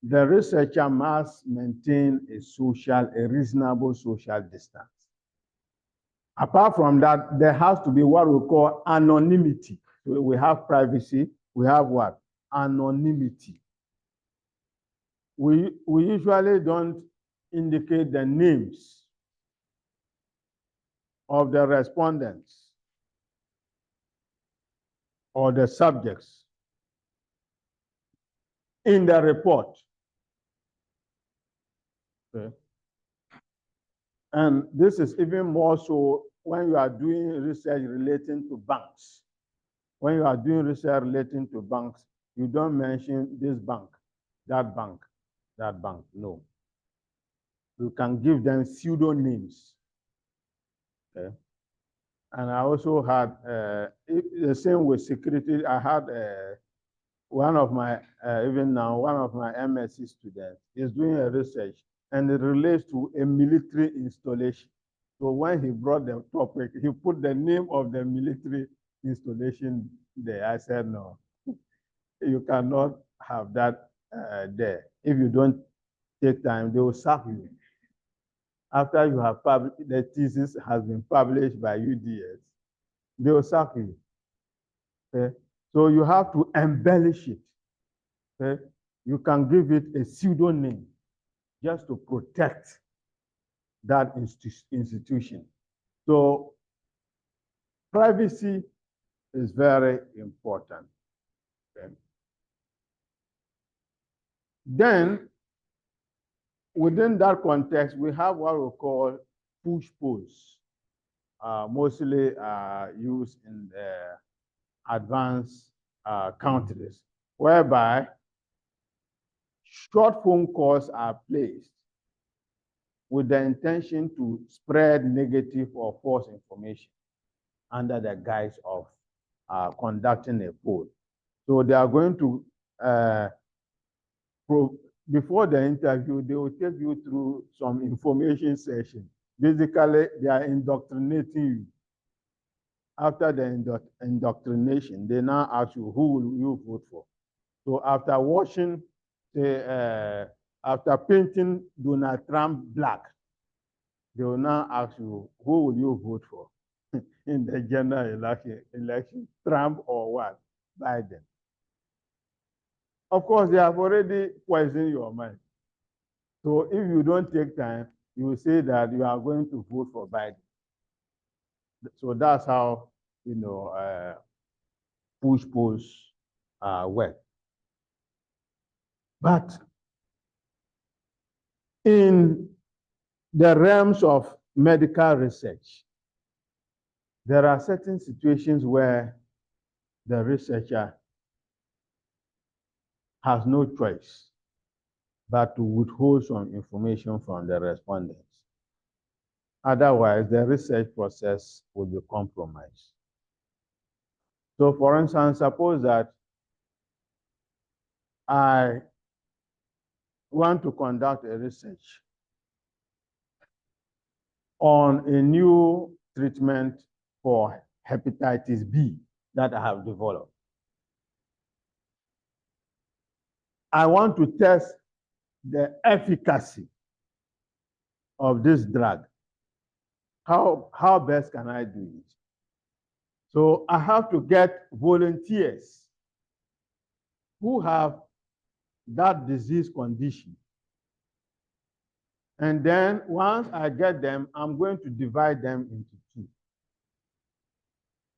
the researcher must maintain a reasonable social distance. Apart from that, there has to be what we call anonymity. We have privacy, we have what? Anonymity. We usually don't indicate the names of the respondents or the subjects in the report. Okay. And this is even more so when you are doing research relating to banks. When you are doing research relating to banks, you don't mention this bank, that bank, that bank. No. You can give them pseudonyms. Okay. And I also had the same with security. I had one of my, even now, one of my MSc students is doing a research and it relates to a military installation. So when he brought the topic, he put the name of the military installation there. I said, no, you cannot have that there. If you don't take time, they will sack you. After you have published, the thesis has been published by UDS, they will sack you. Okay? So you have to embellish it. Okay? You can give it a pseudonym just to protect that institution. So privacy is very important. Okay? Then, within that context, we have what we call push pulls, mostly used in the advanced countries, whereby short phone calls are placed with the intention to spread negative or false information under the guise of conducting a poll. So they are going to, before the interview, they will take you through some information session. Basically, they are indoctrinating you. After the indoctrination, they now ask you, who will you vote for? So after watching, after painting Donald Trump black, they will now ask you, who will you vote for in the general election, Trump or what? Biden. Of course, they have already poisoned your mind. So if you don't take time, you will say that you are going to vote for Biden. So that's how, you know, push polls work. But in the realms of medical research, there are certain situations where the researcher has no choice but to withhold some information from the respondents. Otherwise, the research process will be compromised. So for instance, suppose that I want to conduct a research on a new treatment for hepatitis B that I have developed. I want to test the efficacy of this drug. How best can I do it? So I have to get volunteers who have that disease condition. And then once I get them, I'm going to divide them into two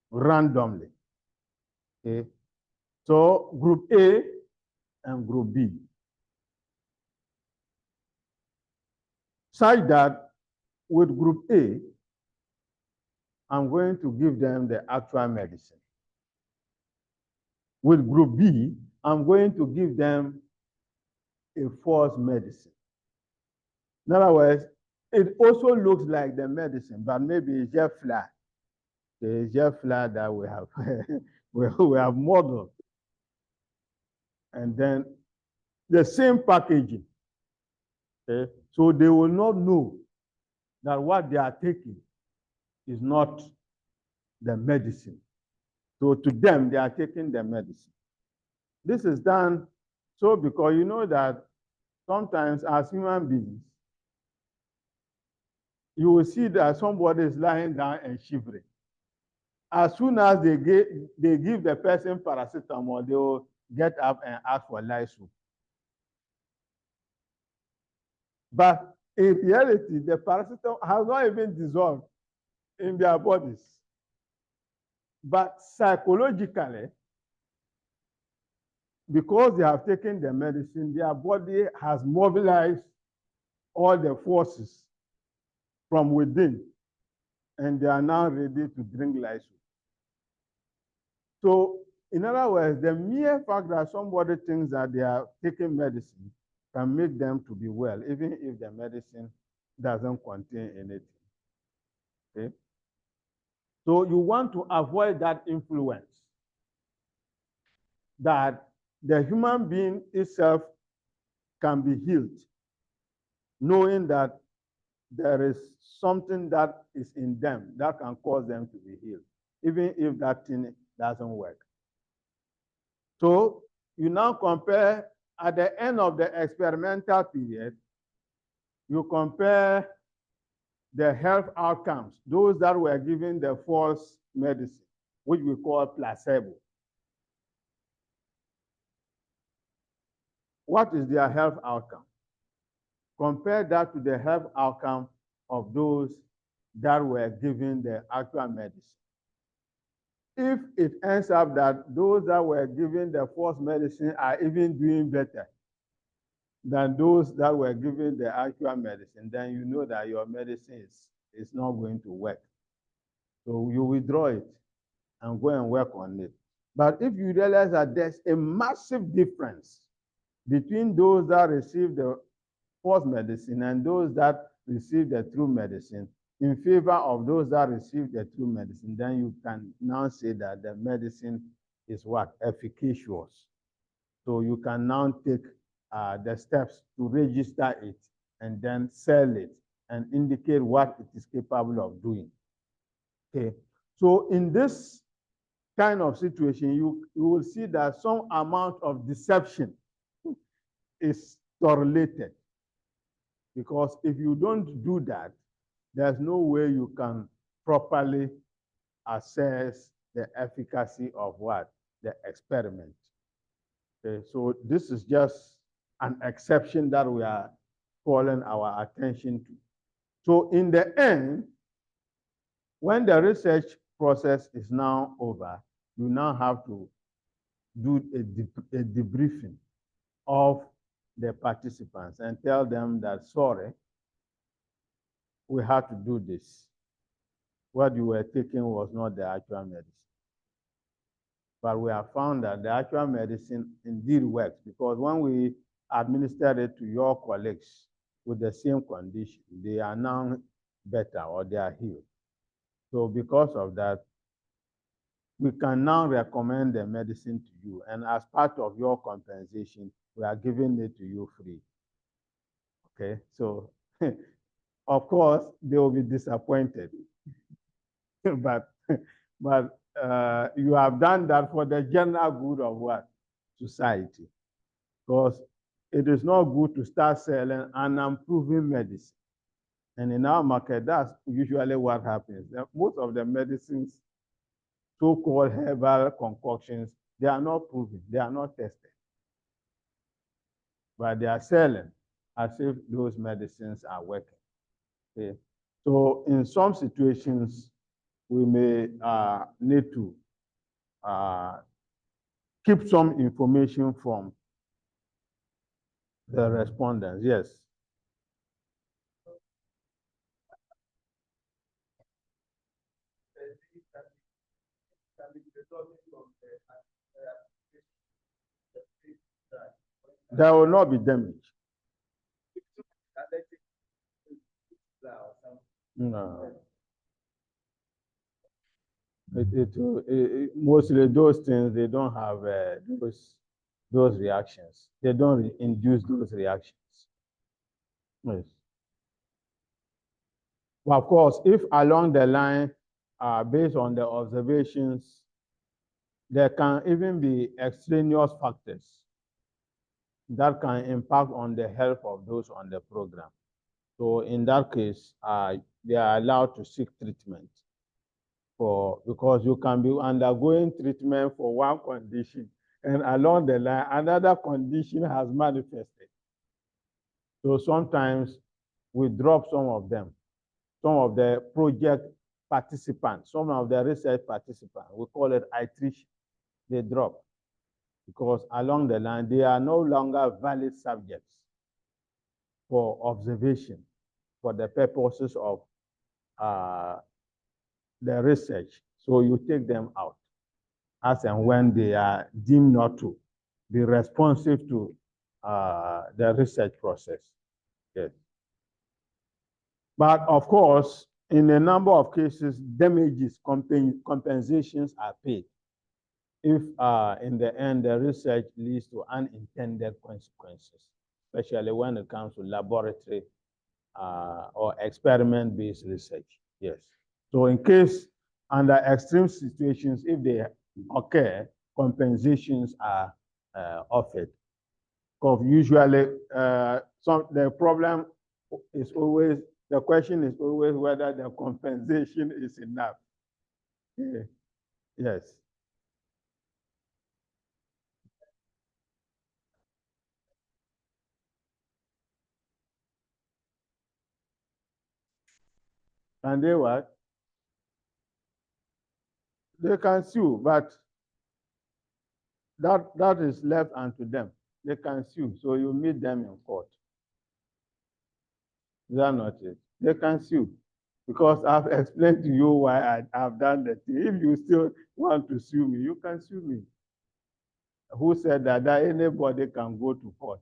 randomly. Okay? So group A and group B. Such that with group A, I'm going to give them the actual medicine. With group B, I'm going to give them a false medicine. In other words, it also looks like the medicine, but maybe it's just flat. It's just flat that we have we have modeled. And then the same packaging. Okay? So they will not know that what they are taking is not the medicine. So to them, they are taking the medicine. This is done so because you know that sometimes as human beings, you will see that somebody is lying down and shivering. As soon as they give the person paracetamol, they will get up and ask for Lysol. But in reality, the paracetamol has not even dissolved in their bodies. But psychologically, because they have taken the medicine, their body has mobilized all the forces from within, and they are now ready to drink Lysol. So, in other words, the mere fact that somebody thinks that they are taking medicine can make them to be well, even if the medicine doesn't contain anything. Okay? So you want to avoid that influence, that the human being itself can be healed. knowing that there is something that is in them that can cause them to be healed, even if that thing doesn't work. So you now compare at the end of the experimental period, you compare the health outcomes, those that were given the false medicine, which we call placebo. What is their health outcome? Compare that to the health outcome of those that were given the actual medicine. If it ends up that those that were given the false medicine are even doing better than those that were given the actual medicine, then you know that your medicine is not going to work. So you withdraw it and go and work on it. But if you realize that there's a massive difference between those that receive the false medicine and those that receive the true medicine, in favor of those that receive the true medicine, then you can now say that the medicine is what? Efficacious. So you can now take the steps to register it and then sell it and indicate what it is capable of doing. Okay. So in this kind of situation, you will see that some amount of deception is correlated. Because if you don't do that, there's no way you can properly assess the efficacy of what? The experiment. Okay, so this is just an exception that we are calling our attention to. So in the end, when the research process is now over, you now have to do a debriefing of the participants and tell them that, sorry, we had to do this. What you were taking was not the actual medicine. But we have found that the actual medicine indeed works, because when we administered it to your colleagues with the same condition, they are now better or they are healed. So because of that, we can now recommend the medicine to you. And as part of your compensation, we are giving it to you free. Okay, so of course, they will be disappointed. but you have done that for the general good of what? Society. Because it is not good to start selling an unproven medicine. And in our market, that's usually what happens. Most of the medicines, so-called herbal concoctions, they are not proven, they are not tested. But they are selling as if those medicines are working. Okay. So in some situations, we may need to keep some information from the respondents. Yes. There will not be damage. No. Mostly those things, they don't have those reactions. They don't induce those reactions. Yes. Well, of course, if along the line, based on the observations, there can even be extraneous factors that can impact on the health of those on the program. So in that case, they are allowed to seek treatment because you can be undergoing treatment for one condition, and along the line, another condition has manifested. So sometimes we drop some of them, some of the project participants, some of the research participants, we call it attrition, they drop. Because along the line, they are no longer valid subjects for observation for the purposes of the research. So you take them out as and when they are deemed not to be responsive to the research process. Yes. But of course, in a number of cases, damages, compensations are paid if in the end the research leads to unintended consequences, especially when it comes to laboratory or experiment-based research. Yes. So in case under extreme situations, if they occur, compensations are offered. Because usually, the problem is always, the question is always whether the compensation is enough. Yeah. Yes. Can they what? They can sue, but that is left unto them. They can sue, so you meet them in court. Is that not it? They can sue. Because I've explained to you why I've done that. If you still want to sue me, you can sue me. Who said that anybody can go to court?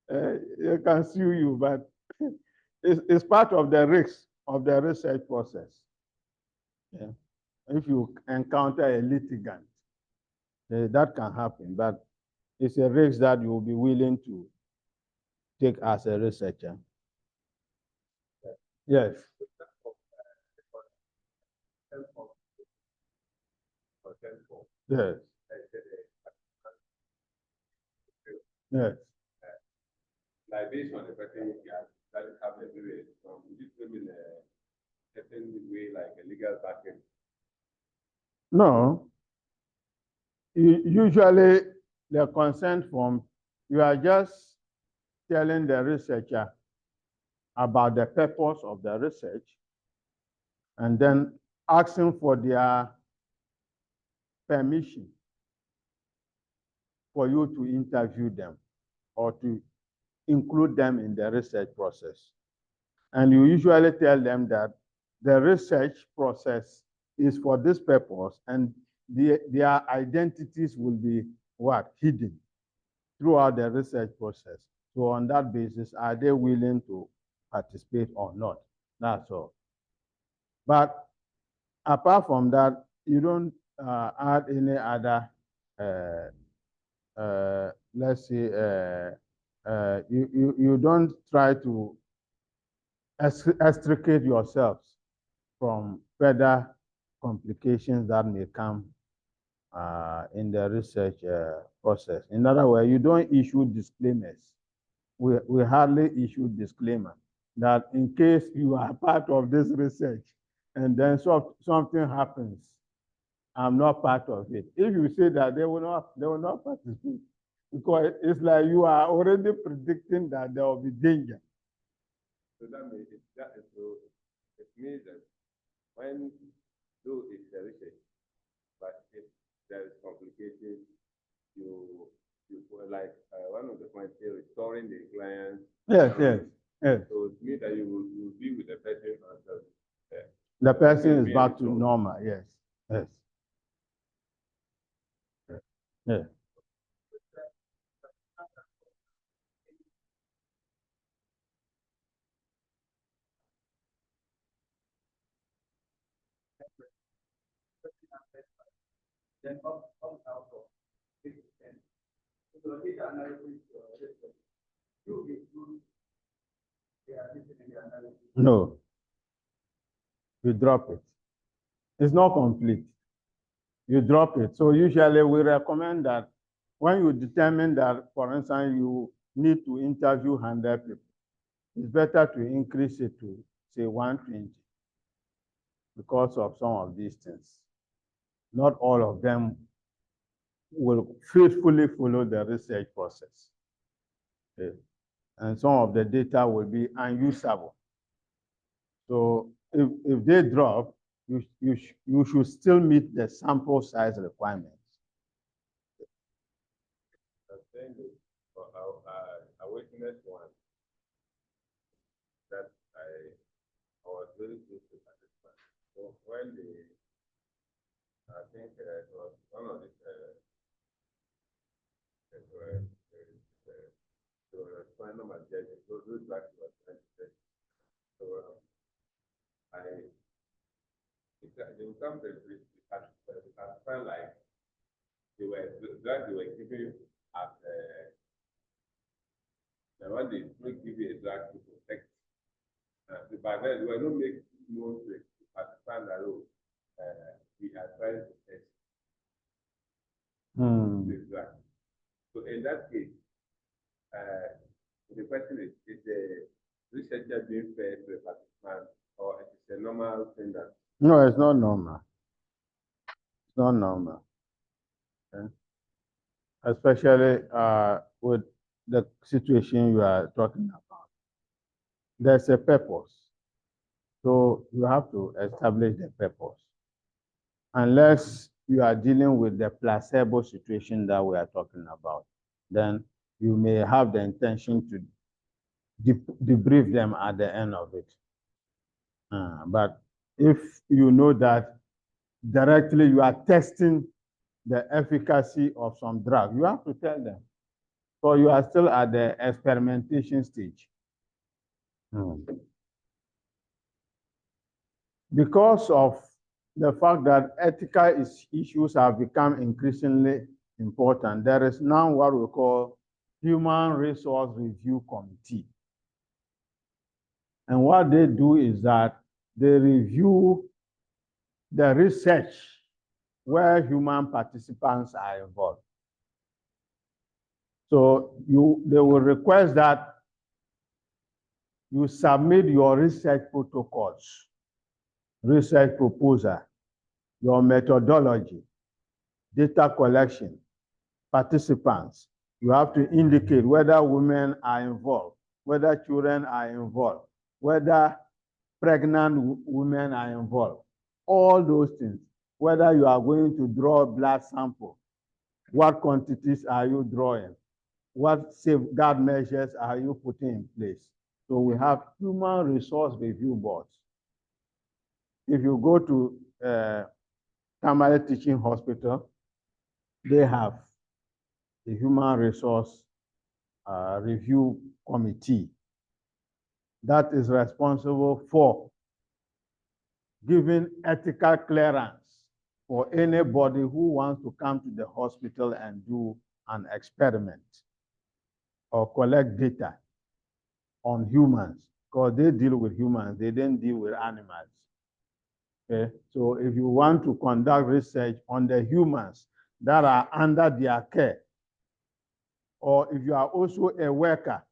They can sue you, but it's part of the risk of the research process. Yeah. If you encounter a litigant, that can happen, but it's a risk that you will be willing to take as a researcher. Yes. Yes. Yes. Like based on the person that have a period, would you put in a certain way, like a legal backing? No. Usually, the consent form, you are just telling the researcher about the purpose of the research and then asking for their permission for you to interview them or to include them in the research process. And you usually tell them that the research process is for this purpose and their identities will be what? Hidden throughout the research process. So on that basis, are they willing to participate or not? That's all. But apart from that, you don't add any other, let's say, you don't try to extricate yourselves from further complications that may come in the research process. In other words, you don't issue disclaimers. We hardly issue disclaimer that in case you are part of this research and then something happens, I'm not part of it. If you say that, they will not participate because it's like you are already predicting that there will be danger. So that means it means that when though it's a research, but if there is complications, you like one of the points here, restoring the client. Yes, yes, yes. So it means that you will be with the person until the person is back to normal. Yes, yes, yes. then up out of 6%. So the data analysis, you include the analysis. No, you drop it. It's not complete. You drop it. So usually we recommend that when you determine that, for instance, you need to interview 100 people, it's better to increase it to, say, 120 because of some of these things. Not all of them will faithfully follow the research process. Okay. And some of the data will be unusable. So if they drop, you should still meet the sample size requirements. I witnessed one that I was very close to participant. So when I think it was one of the final material, so those that was so they will come to felt like they were giving as Now, when they don't give you a drug to protect, by then, we will not make no to understand that, we are trying to test the drug. So in that case, the question is the researcher being fair to a participant, or it is a normal thing that? No, it's not normal. It's not normal. Okay? Especially with the situation you are talking about. There's a purpose. So you have to establish the purpose. Unless you are dealing with the placebo situation that we are talking about, then you may have the intention to debrief them at the end of it. But if you know that directly you are testing the efficacy of some drug, you have to tell them. So you are still at the experimentation stage. Because of the fact that ethical issues have become increasingly important, there is now what we call Human Resource Review Committee. And what they do is that they review the research where human participants are involved. So they will request that you submit your research protocols, research proposal, your methodology, data collection, participants. You have to indicate whether women are involved, whether children are involved, whether pregnant women are involved. All those things, whether you are going to draw a blood sample, what quantities are you drawing, what safeguard measures are you putting in place. So we have human resource review boards. If you go to Tamale Teaching Hospital, they have the Human Resource Review Committee that is responsible for giving ethical clearance for anybody who wants to come to the hospital and do an experiment or collect data on humans, because they deal with humans, they don't deal with animals. Okay? So if you want to conduct research on the humans that are under their care, or if you are also a worker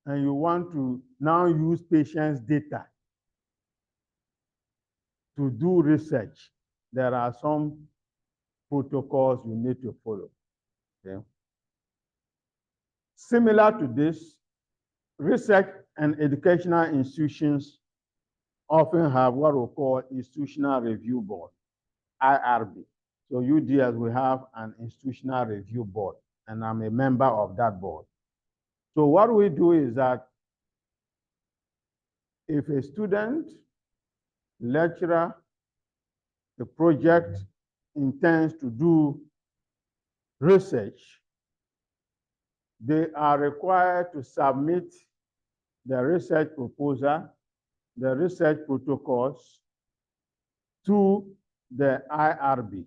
and you want to now use patients' data to do research, there are some protocols you need to follow. Okay? Similar to this, research and educational institutions often have what we call Institutional Review Board, IRB. So UDS, we have an Institutional Review Board, and I'm a member of that board. So what we do is that if a student, lecturer, the project intends to do research, they are required to submit the research proposal, the research protocols to the IRB.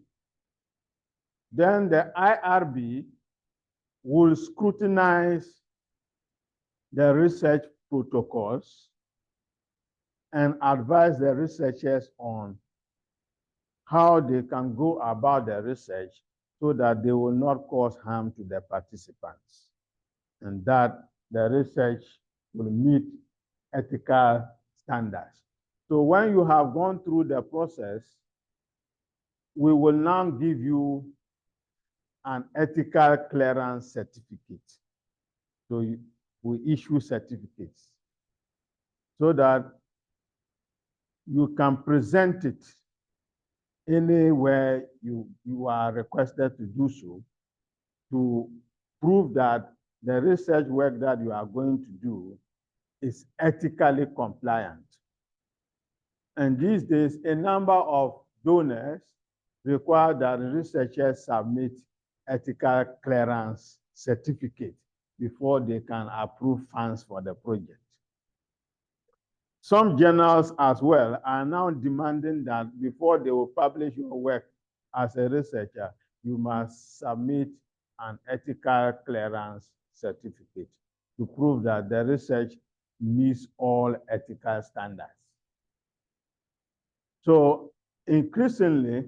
Then the IRB will scrutinize the research protocols and advise the researchers on how they can go about the research so that they will not cause harm to the participants, and that the research will meet ethical standards. So when you have gone through the process, we will now give you an ethical clearance certificate. So we issue certificates so that you can present it anywhere you are requested to do so, to prove that the research work that you are going to do is ethically compliant. And these days, a number of donors require that researchers submit ethical clearance certificate before they can approve funds for the project. Some journals as well are now demanding that before they will publish your work as a researcher, you must submit an ethical clearance certificate to prove that the research meets all ethical standards. So increasingly,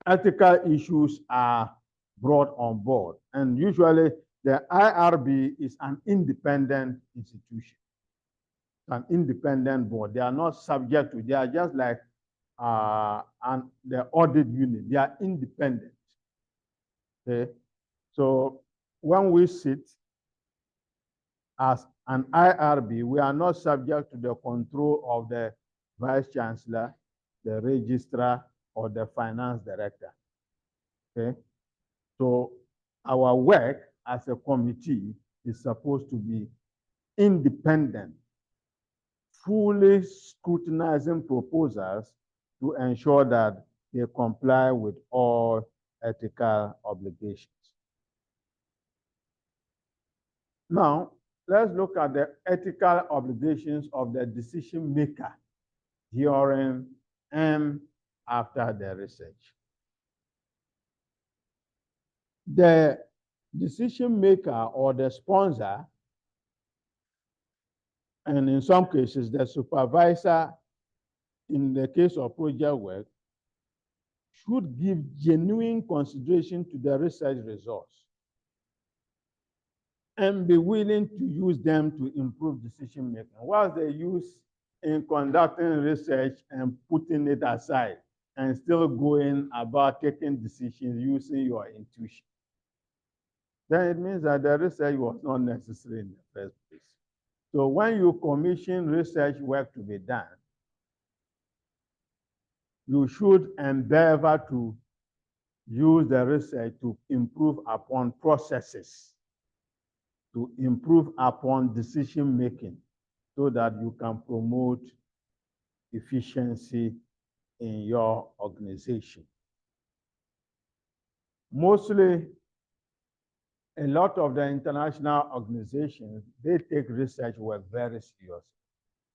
ethical issues are brought on board, and usually the IRB is an independent institution, an independent board. They are not subject to, they are just like the audit unit. They are independent. Okay, so when we sit as an IRB, we are not subject to the control of the Vice Chancellor, the Registrar, or the Finance Director. Okay, so our work as a committee is supposed to be independent, fully scrutinizing proposals to ensure that they comply with all ethical obligations. Now, let's look at the ethical obligations of the decision maker during and after the research. The decision maker or the sponsor, and in some cases, the supervisor, in the case of project work, should give genuine consideration to the research results and be willing to use them to improve decision making. Whilst they use in conducting research and putting it aside and still going about taking decisions using your intuition, then it means that the research was not necessary in the first place. So when you commission research work to be done, you should endeavor to use the research to improve upon processes, to improve upon decision making, so that you can promote efficiency in your organization. Mostly, a lot of the international organizations, they take research work very seriously.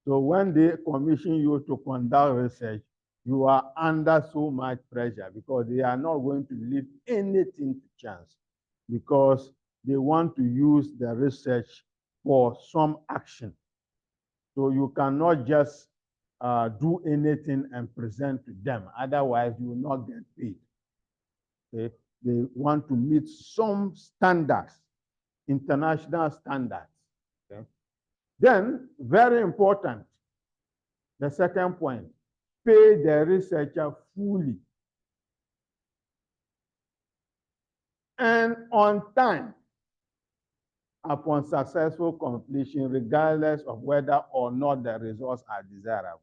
So when they commission you to conduct research, you are under so much pressure because they are not going to leave anything to chance, because they want to use the research for some action. So you cannot just do anything and present to them. Otherwise, you will not get paid. Okay? They want to meet some standards, international standards. Okay? Then, very important, the second point, pay the researcher fully and on time upon successful completion, regardless of whether or not the results are desirable.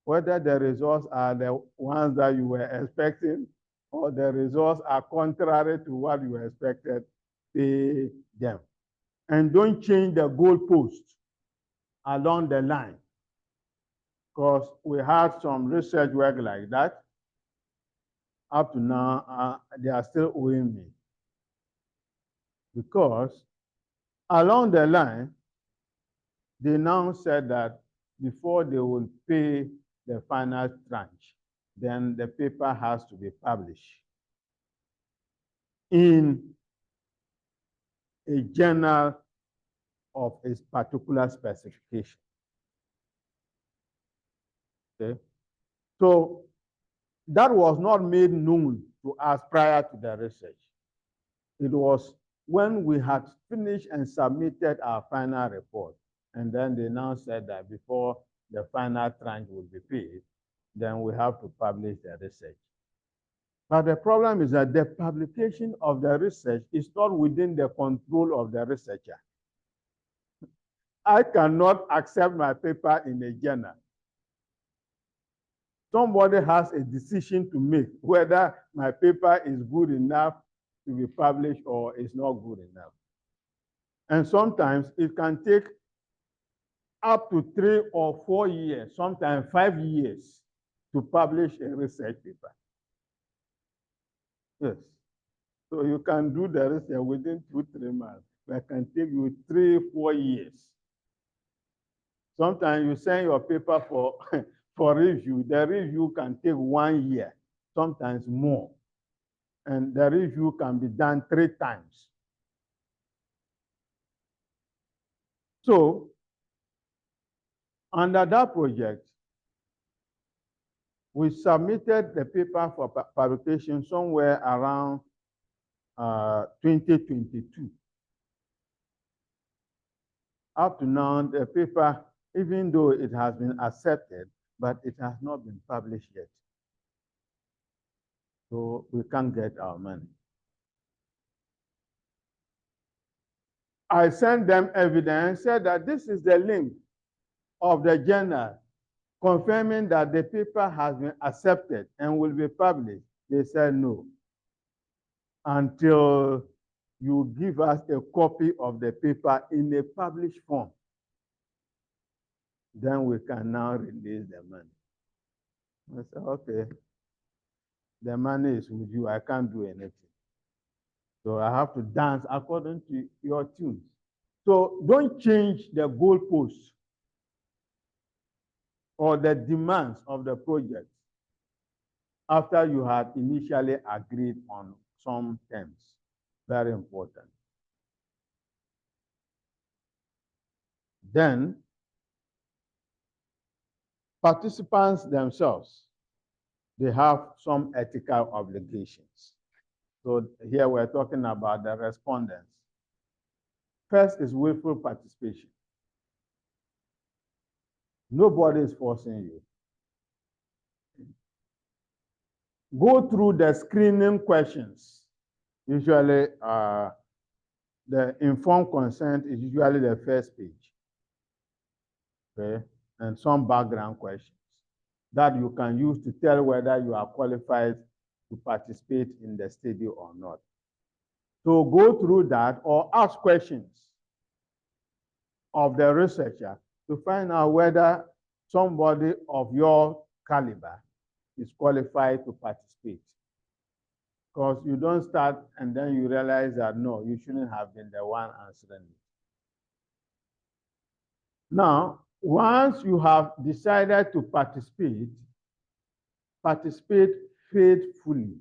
Whether the results are the ones that you were expecting or the results are contrary to what you expected, pay them. And don't change the goalposts along the line, because we had some research work like that. Up to now, they are still owing me, because along the line, they now said that before they will pay the final tranche, then the paper has to be published in a journal of its particular specification. Okay? So that was not made known to us prior to the research. It was when we had finished and submitted our final report, and then they now said that before the final tranche will be paid, then we have to publish the research. But the problem is that the publication of the research is not within the control of the researcher. I cannot accept my paper in a journal. Somebody has a decision to make whether my paper is good enough to be published or is not good enough. And sometimes it can take up to 3 or 4 years, sometimes 5 years, to publish a research paper. Yes. So you can do the research within 2-3 months, but it can take you 3-4 years. Sometimes you send your paper for, for review. The review can take 1 year, sometimes more. And the review can be done 3 times. So, under that project, we submitted the paper for publication somewhere around 2022. Up to now, the paper, even though it has been accepted, but it has not been published yet. So we can't get our money. I sent them evidence, said that this is the link of the journal confirming that the paper has been accepted and will be published. They said no, until you give us a copy of the paper in a published form. Then we can now release the money. I said, okay, the money is with you. I can't do anything. So I have to dance according to your tunes. So don't change the goalposts or the demands of the project after you had initially agreed on some terms. Very important. Then, participants themselves, they have some ethical obligations. So here we're talking about the respondents. First is willful participation. Nobody is forcing you. Go through the screening questions. Usually, the informed consent is usually the first page. Okay? And some background questions that you can use to tell whether you are qualified to participate in the study or not. So go through that or ask questions of the researcher to find out whether somebody of your caliber is qualified to participate. Because you don't start and then you realize that no, you shouldn't have been the one answering it. Now, once you have decided to participate, participate faithfully.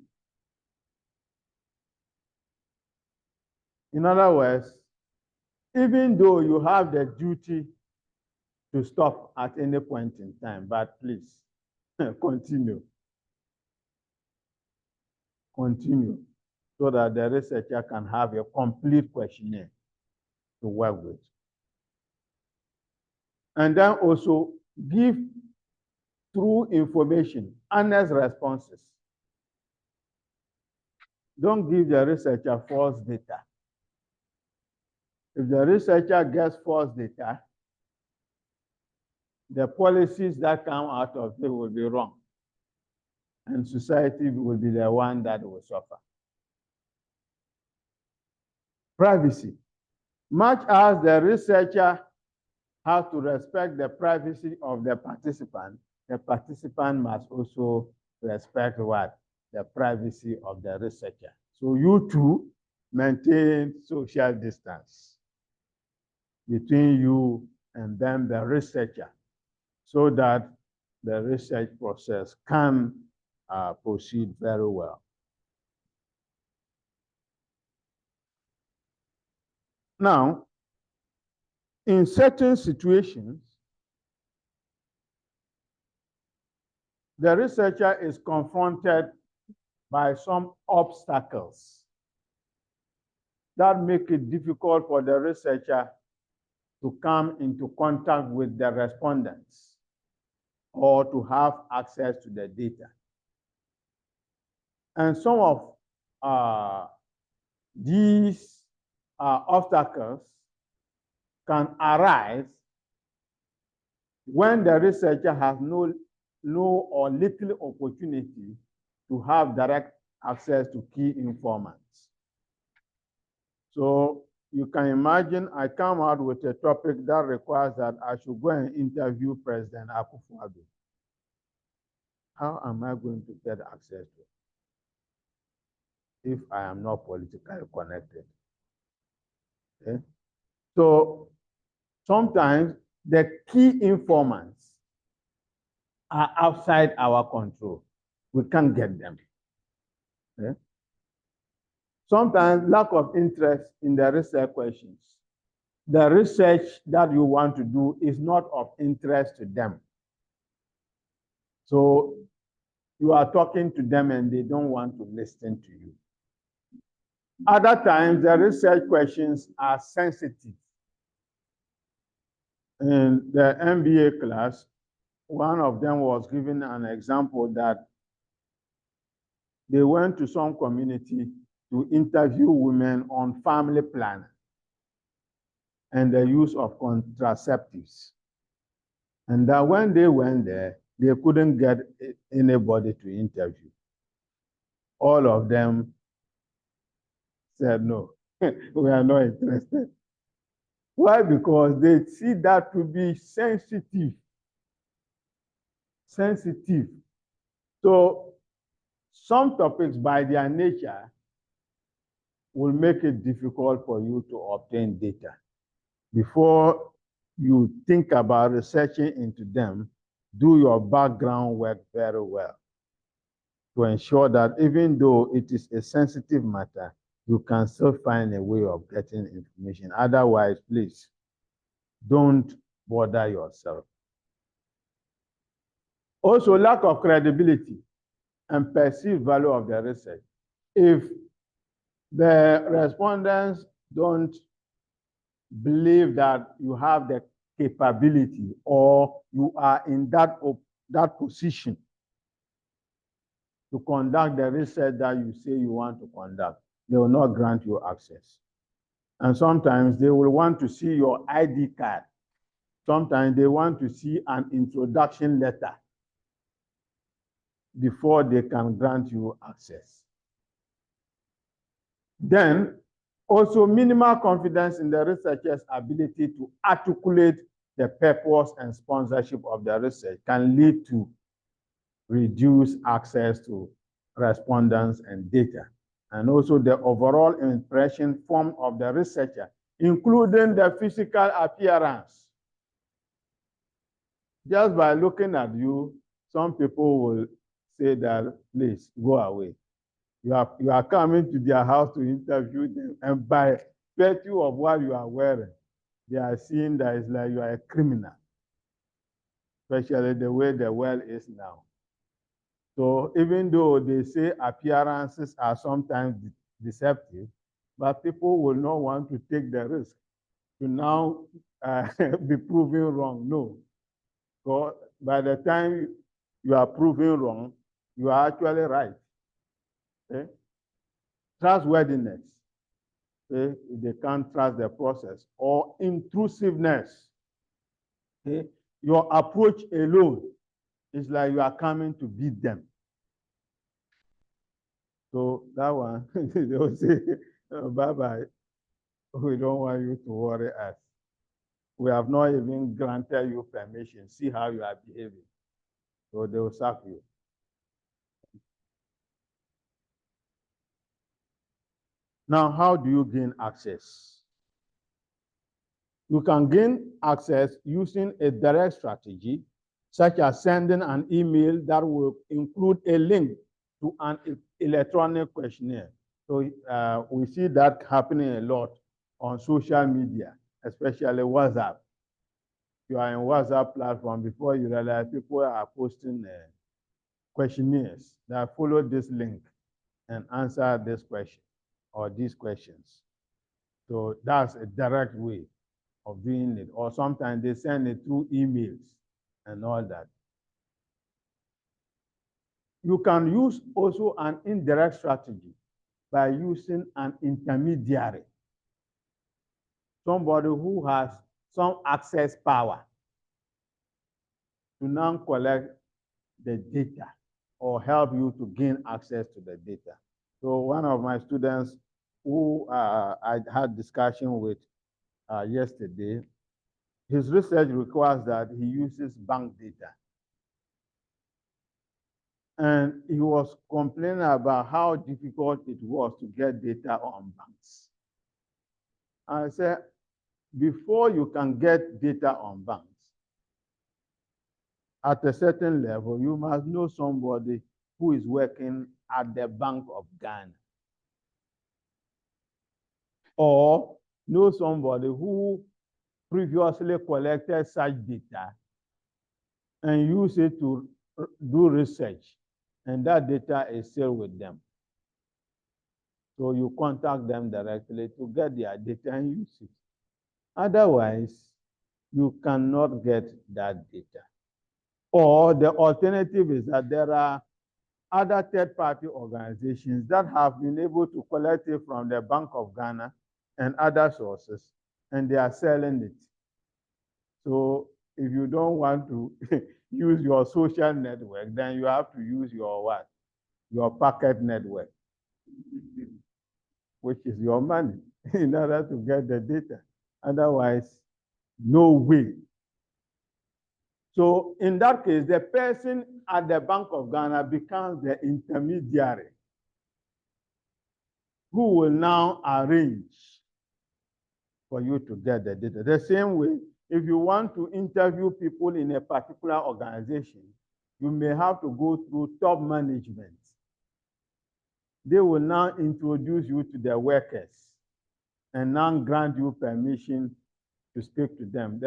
In other words, even though you have the duty to stop at any point in time, but please continue. Continue so that the researcher can have a complete questionnaire to work with. And then also give true information, honest responses. Don't give the researcher false data. If the researcher gets false data, the policies that come out of it will be wrong. And society will be the one that will suffer. Privacy. Much as the researcher has to respect the privacy of the participant must also respect what? The privacy of the researcher. So you two maintain social distance between you and then the researcher so that the research process can proceed very well. Now, in certain situations, the researcher is confronted by some obstacles that make it difficult for the researcher to come into contact with the respondents or to have access to the data. And some of these obstacles can arise when the researcher has no or little opportunity to have direct access to key informants. So you can imagine I come out with a topic that requires that I should go and interview President Akufo-Addo. How am I going to get access to it if I am not politically connected? Okay? So sometimes the key informants are outside our control. We can't get them. Okay? Sometimes lack of interest in the research questions the research that you want to do is not of interest to them. So you are talking to them and they don't want to listen to you. Other times, the research questions are sensitive. In the MBA class, one of them was given an example that they went to some community to interview women on family planning and the use of contraceptives. And that when they went there, they couldn't get anybody to interview. All of them said, no, we are not interested. Why? Because they see that to be sensitive. Sensitive. So some topics by their nature will make it difficult for you to obtain data. Before you think about researching into them, do your background work very well to ensure that even though it is a sensitive matter, you can still find a way of getting information. Otherwise, please don't bother yourself. Also, lack of credibility and perceived value of the research. If the respondents don't believe that you have the capability or you are in that position to conduct the research that you say you want to conduct, they will not grant you access. And sometimes they will want to see your ID card. Sometimes they want to see an introduction letter before they can grant you access. Then, also minimal confidence in the researcher's ability to articulate the purpose and sponsorship of the research can lead to reduced access to respondents and data. And also the overall impression formed of the researcher, including the physical appearance. Just by looking at you, some people will say that, please, go away. You are coming to their house to interview them, and by virtue of what you are wearing, they are seeing that it's like you are a criminal, especially the way the world is now. So even though they say appearances are sometimes deceptive, but people will not want to take the risk to now be proven wrong. No. So by the time you are proven wrong, you are actually right. Okay? Trustworthiness. Okay? They can't trust the process. Or intrusiveness. Okay? Your approach alone is like you are coming to beat them. So that one, they will say, oh, bye-bye. We don't want you to worry us. We have not even granted you permission. See how you are behaving. So they will sack you. Now, how do you gain access? You can gain access using a direct strategy, such as sending an email that will include a link to an electronic questionnaire. So we see that happening a lot on social media, especially WhatsApp. You are in WhatsApp platform, before you realize people are posting questionnaires that follow this link and answer this question or these questions. So that's a direct way of doing it. Or sometimes they send it through emails and all that. You can use also an indirect strategy by using an intermediary, somebody who has some access power to now collect the data or help you to gain access to the data. So one of my students who I had discussion with yesterday, his research requires that he uses bank data. And he was complaining about how difficult it was to get data on banks. I said, before you can get data on banks, at a certain level, you must know somebody who is working at the Bank of Ghana. Or know somebody who previously collected such data and use it to do research, and that data is still with them. So you contact them directly to get their data and use it. Otherwise, you cannot get that data. Or the alternative is that there are other third-party organizations that have been able to collect it from the Bank of Ghana and other sources, and they are selling it. So if you don't want to use your social network, then you have to use your what? Your packet network, which is your money, in order to get the data. Otherwise, no way. So in that case, the person at the Bank of Ghana becomes the intermediary who will now arrange for you to get the data. The same way, if you want to interview people in a particular organization, you may have to go through top management. They will now introduce you to the workers and now grant you permission to speak to them.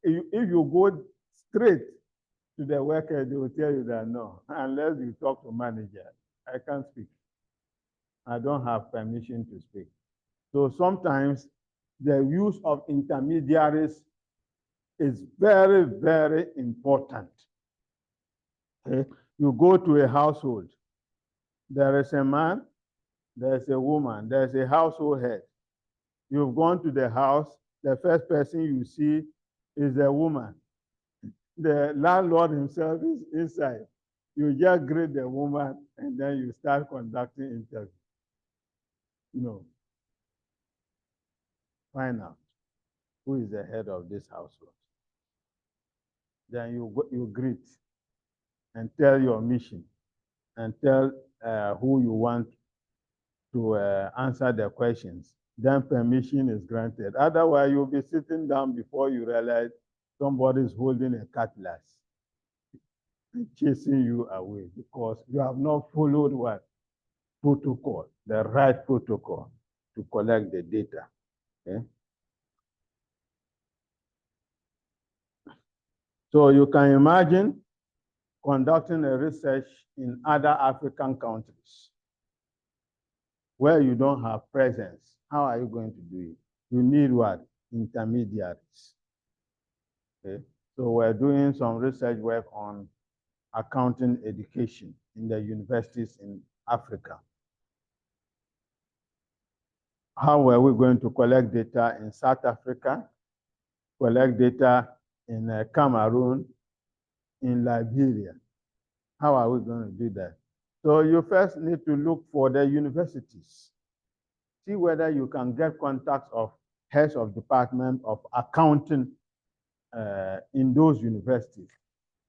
If you go straight to the workers, they will tell you that no, unless you talk to manager, I can't speak. I don't have permission to speak. So sometimes the use of intermediaries is very, very important. Okay? You go to a household, there is a man, there's a woman, there's a household head. You've gone to the house, the first person you see is a woman. The landlord himself is inside. You just greet the woman and then you start conducting interviews. No. Find out who is the head of this household. Then you greet and tell your mission and tell who you want to answer the questions. Then permission is granted. Otherwise, you'll be sitting down before you realize somebody is holding a cutlass and chasing you away because you have not followed what? Protocol, the right protocol to collect the data. Okay? So you can imagine conducting a research in other African countries where you don't have presence. How are you going to do it? You need what? Intermediaries. Okay? So we're doing some research work on accounting education in the universities in Africa. How were we going to collect data in South Africa, collect data in Cameroon, in Liberia? How are we going to do that? So you first need to look for the universities. See whether you can get contacts of heads of department of accounting in those universities.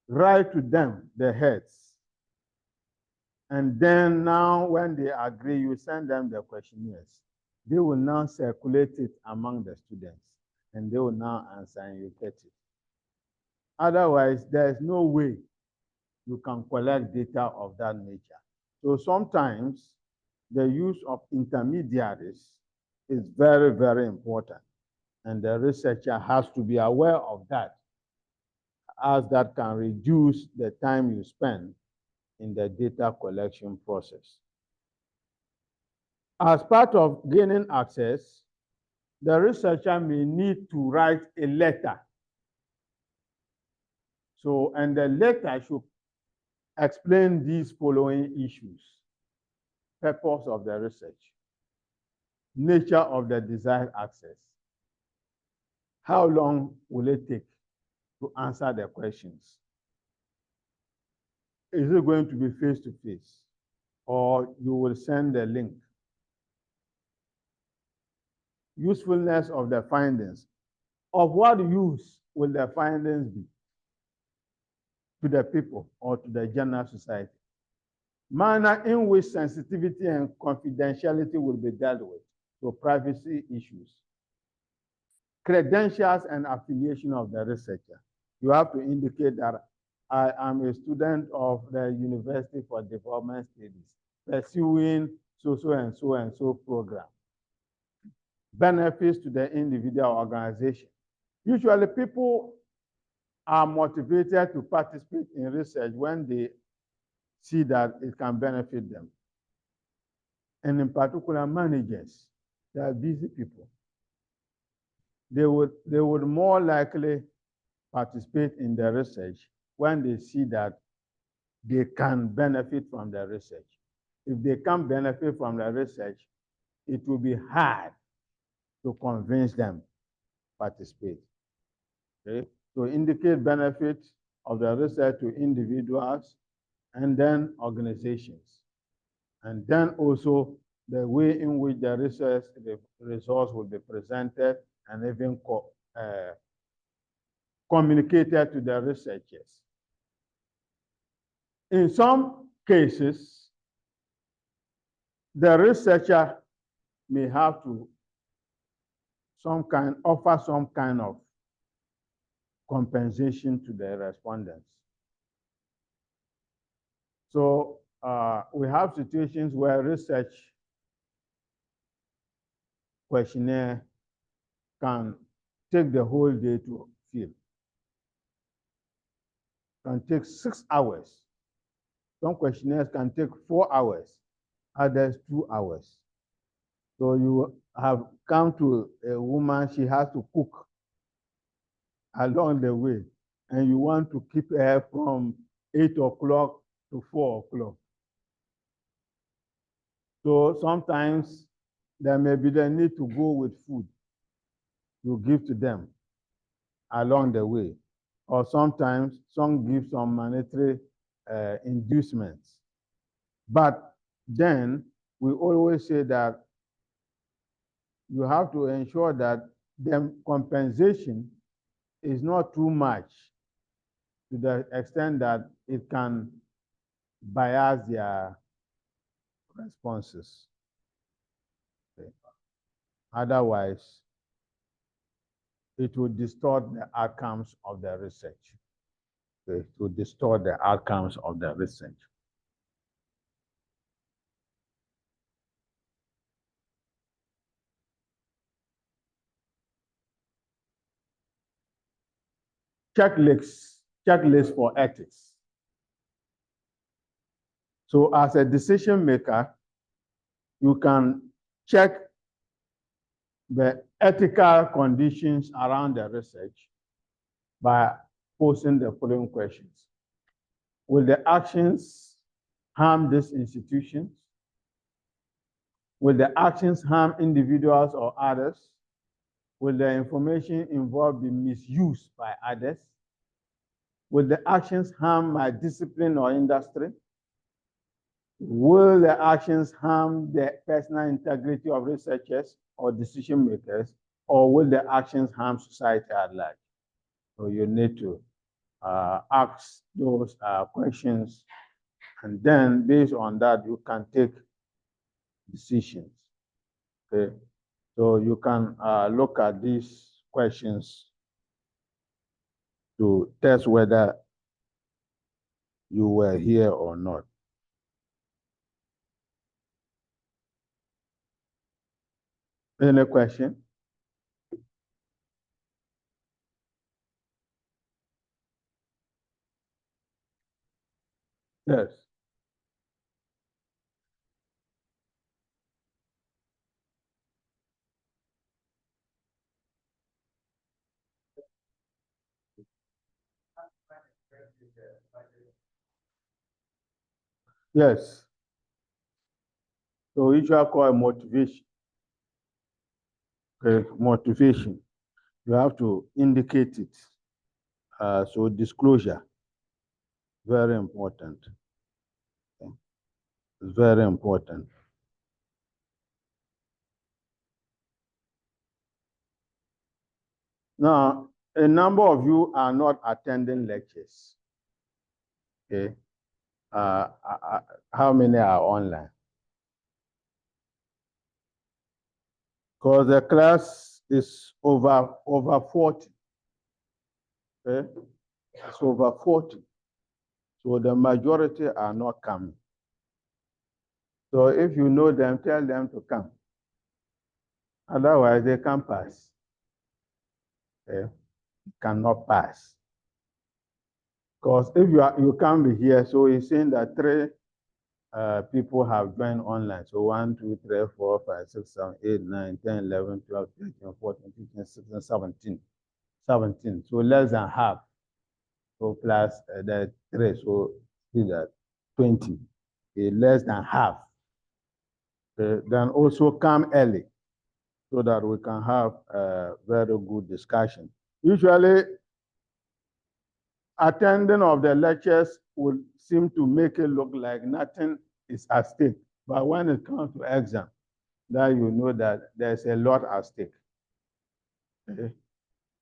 Write to them, the heads. And then now when they agree, you send them the questionnaires. They will now circulate it among the students and they will now answer and you get it. Otherwise, there is no way you can collect data of that nature. So sometimes the use of intermediaries is very, very important. And the researcher has to be aware of that, as that can reduce the time you spend in the data collection process. As part of gaining access, the researcher may need to write a letter. So, and the letter should explain these following issues: purpose of the research, nature of the desired access, how long will it take to answer the questions, is it going to be face-to-face or you will send the link, usefulness of the findings, of what use will the findings be to the people or to the general society, manner in which sensitivity and confidentiality will be dealt with, so privacy issues, credentials and affiliation of the researcher. You have to indicate that I am a student of the University for Development Studies, pursuing so and so program. Benefits to the individual organization. Usually people are motivated to participate in research when they see that it can benefit them. And in particular, managers, they are busy people. They would more likely participate in the research when they see that they can benefit from the research. If they can't benefit from the research, it will be hard to convince them to participate. Okay? To indicate benefits of the research to individuals and then organizations. And then also the way in which the research results will be presented and even communicated to the researchers. In some cases, the researcher may have to offer some kind of compensation to the respondents. So we have situations where research questionnaire can take the whole day to fill. Can take 6 hours. Some questionnaires can take 4 hours, others 2 hours. So you have come to a woman, she has to cook along the way, and you want to keep her from 8 o'clock to 4 o'clock. So sometimes there may be the need to go with food you give to them along the way. Or sometimes some give some monetary inducements. But then we always say that you have to ensure that the compensation is not too much to the extent that it can bias their responses. Okay. Otherwise, it will distort the outcomes of the research. Okay. It will distort the outcomes of the research. Checklist for ethics. So as a decision maker, you can check the ethical conditions around the research by posing the following questions. Will the actions harm these institutions? Will the actions harm individuals or others? Will the information involved be misused by others? Will the actions harm my discipline or industry? Will the actions harm the personal integrity of researchers or decision makers, or will the actions harm society at large? So you need to ask those questions, and then based on that, you can take decisions. Okay, so you can look at these questions to test whether you were here or not. Any question? Yes. Yes. So usually call motivation. Okay, motivation. You have to indicate it. So disclosure, very important. Okay. It's very important. Now, a number of you are not attending lectures. Okay. How many are online? Because the class is over 40. Okay? It's over 40. So the majority are not coming. So if you know them, tell them to come. Otherwise, they can't pass. Okay? cannot pass. Because if you can't be here, so he's saying that three people have joined online. So 1, 2, 3, 4, 5, 6, 7, 8, 9, 10, 11, 12, 13, 14, 15, 16, 17. 17. So less than half. So plus the 3, so see that 20. Okay, less than half. Then also come early so that we can have a very good discussion. Usually, attending of the lectures will seem to make it look like nothing is at stake. But when it comes to exam, then you know that there's a lot at stake. Okay?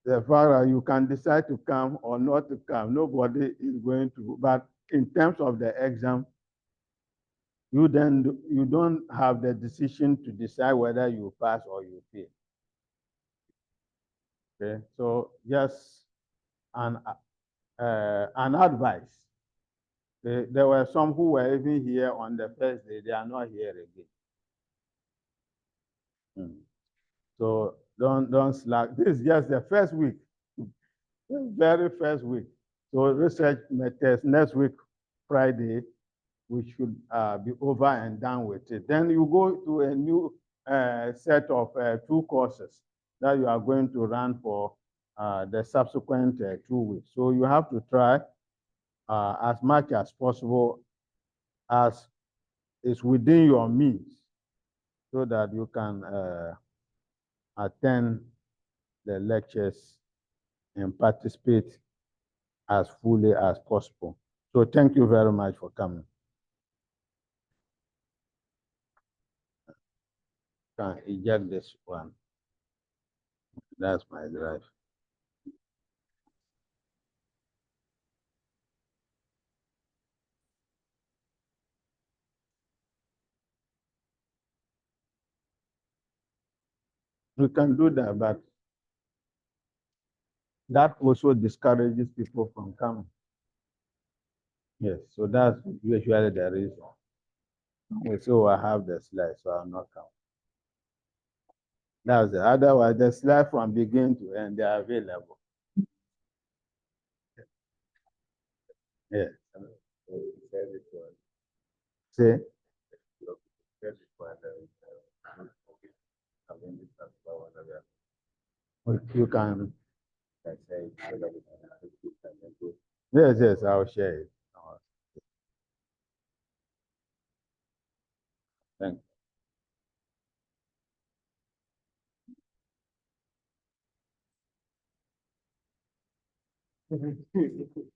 The fact that you can decide to come or not to come, nobody is going to. But in terms of the exam, you don't have the decision to decide whether you pass or you fail. Okay, so just an advice. There were some who were even here on the first day. They are not here again. So don't slack. This is just the first week, the very first week. So research methods next week, Friday, we should be over and done with it. Then you go to a new set of 2 courses that you are going to run for the subsequent 2 weeks. So you have to try as much as possible as is within your means so that you can attend the lectures and participate as fully as possible. So thank you very much for coming. Can eject this one. That's my drive. We can do that, but that also discourages people from coming. Yes, so that's usually the reason. We say, I have the slide, so I'll not come. That's it. Otherwise, the slide from beginning to end, they are available. Yes. See? You can. Yes, I'll share it. Thank you.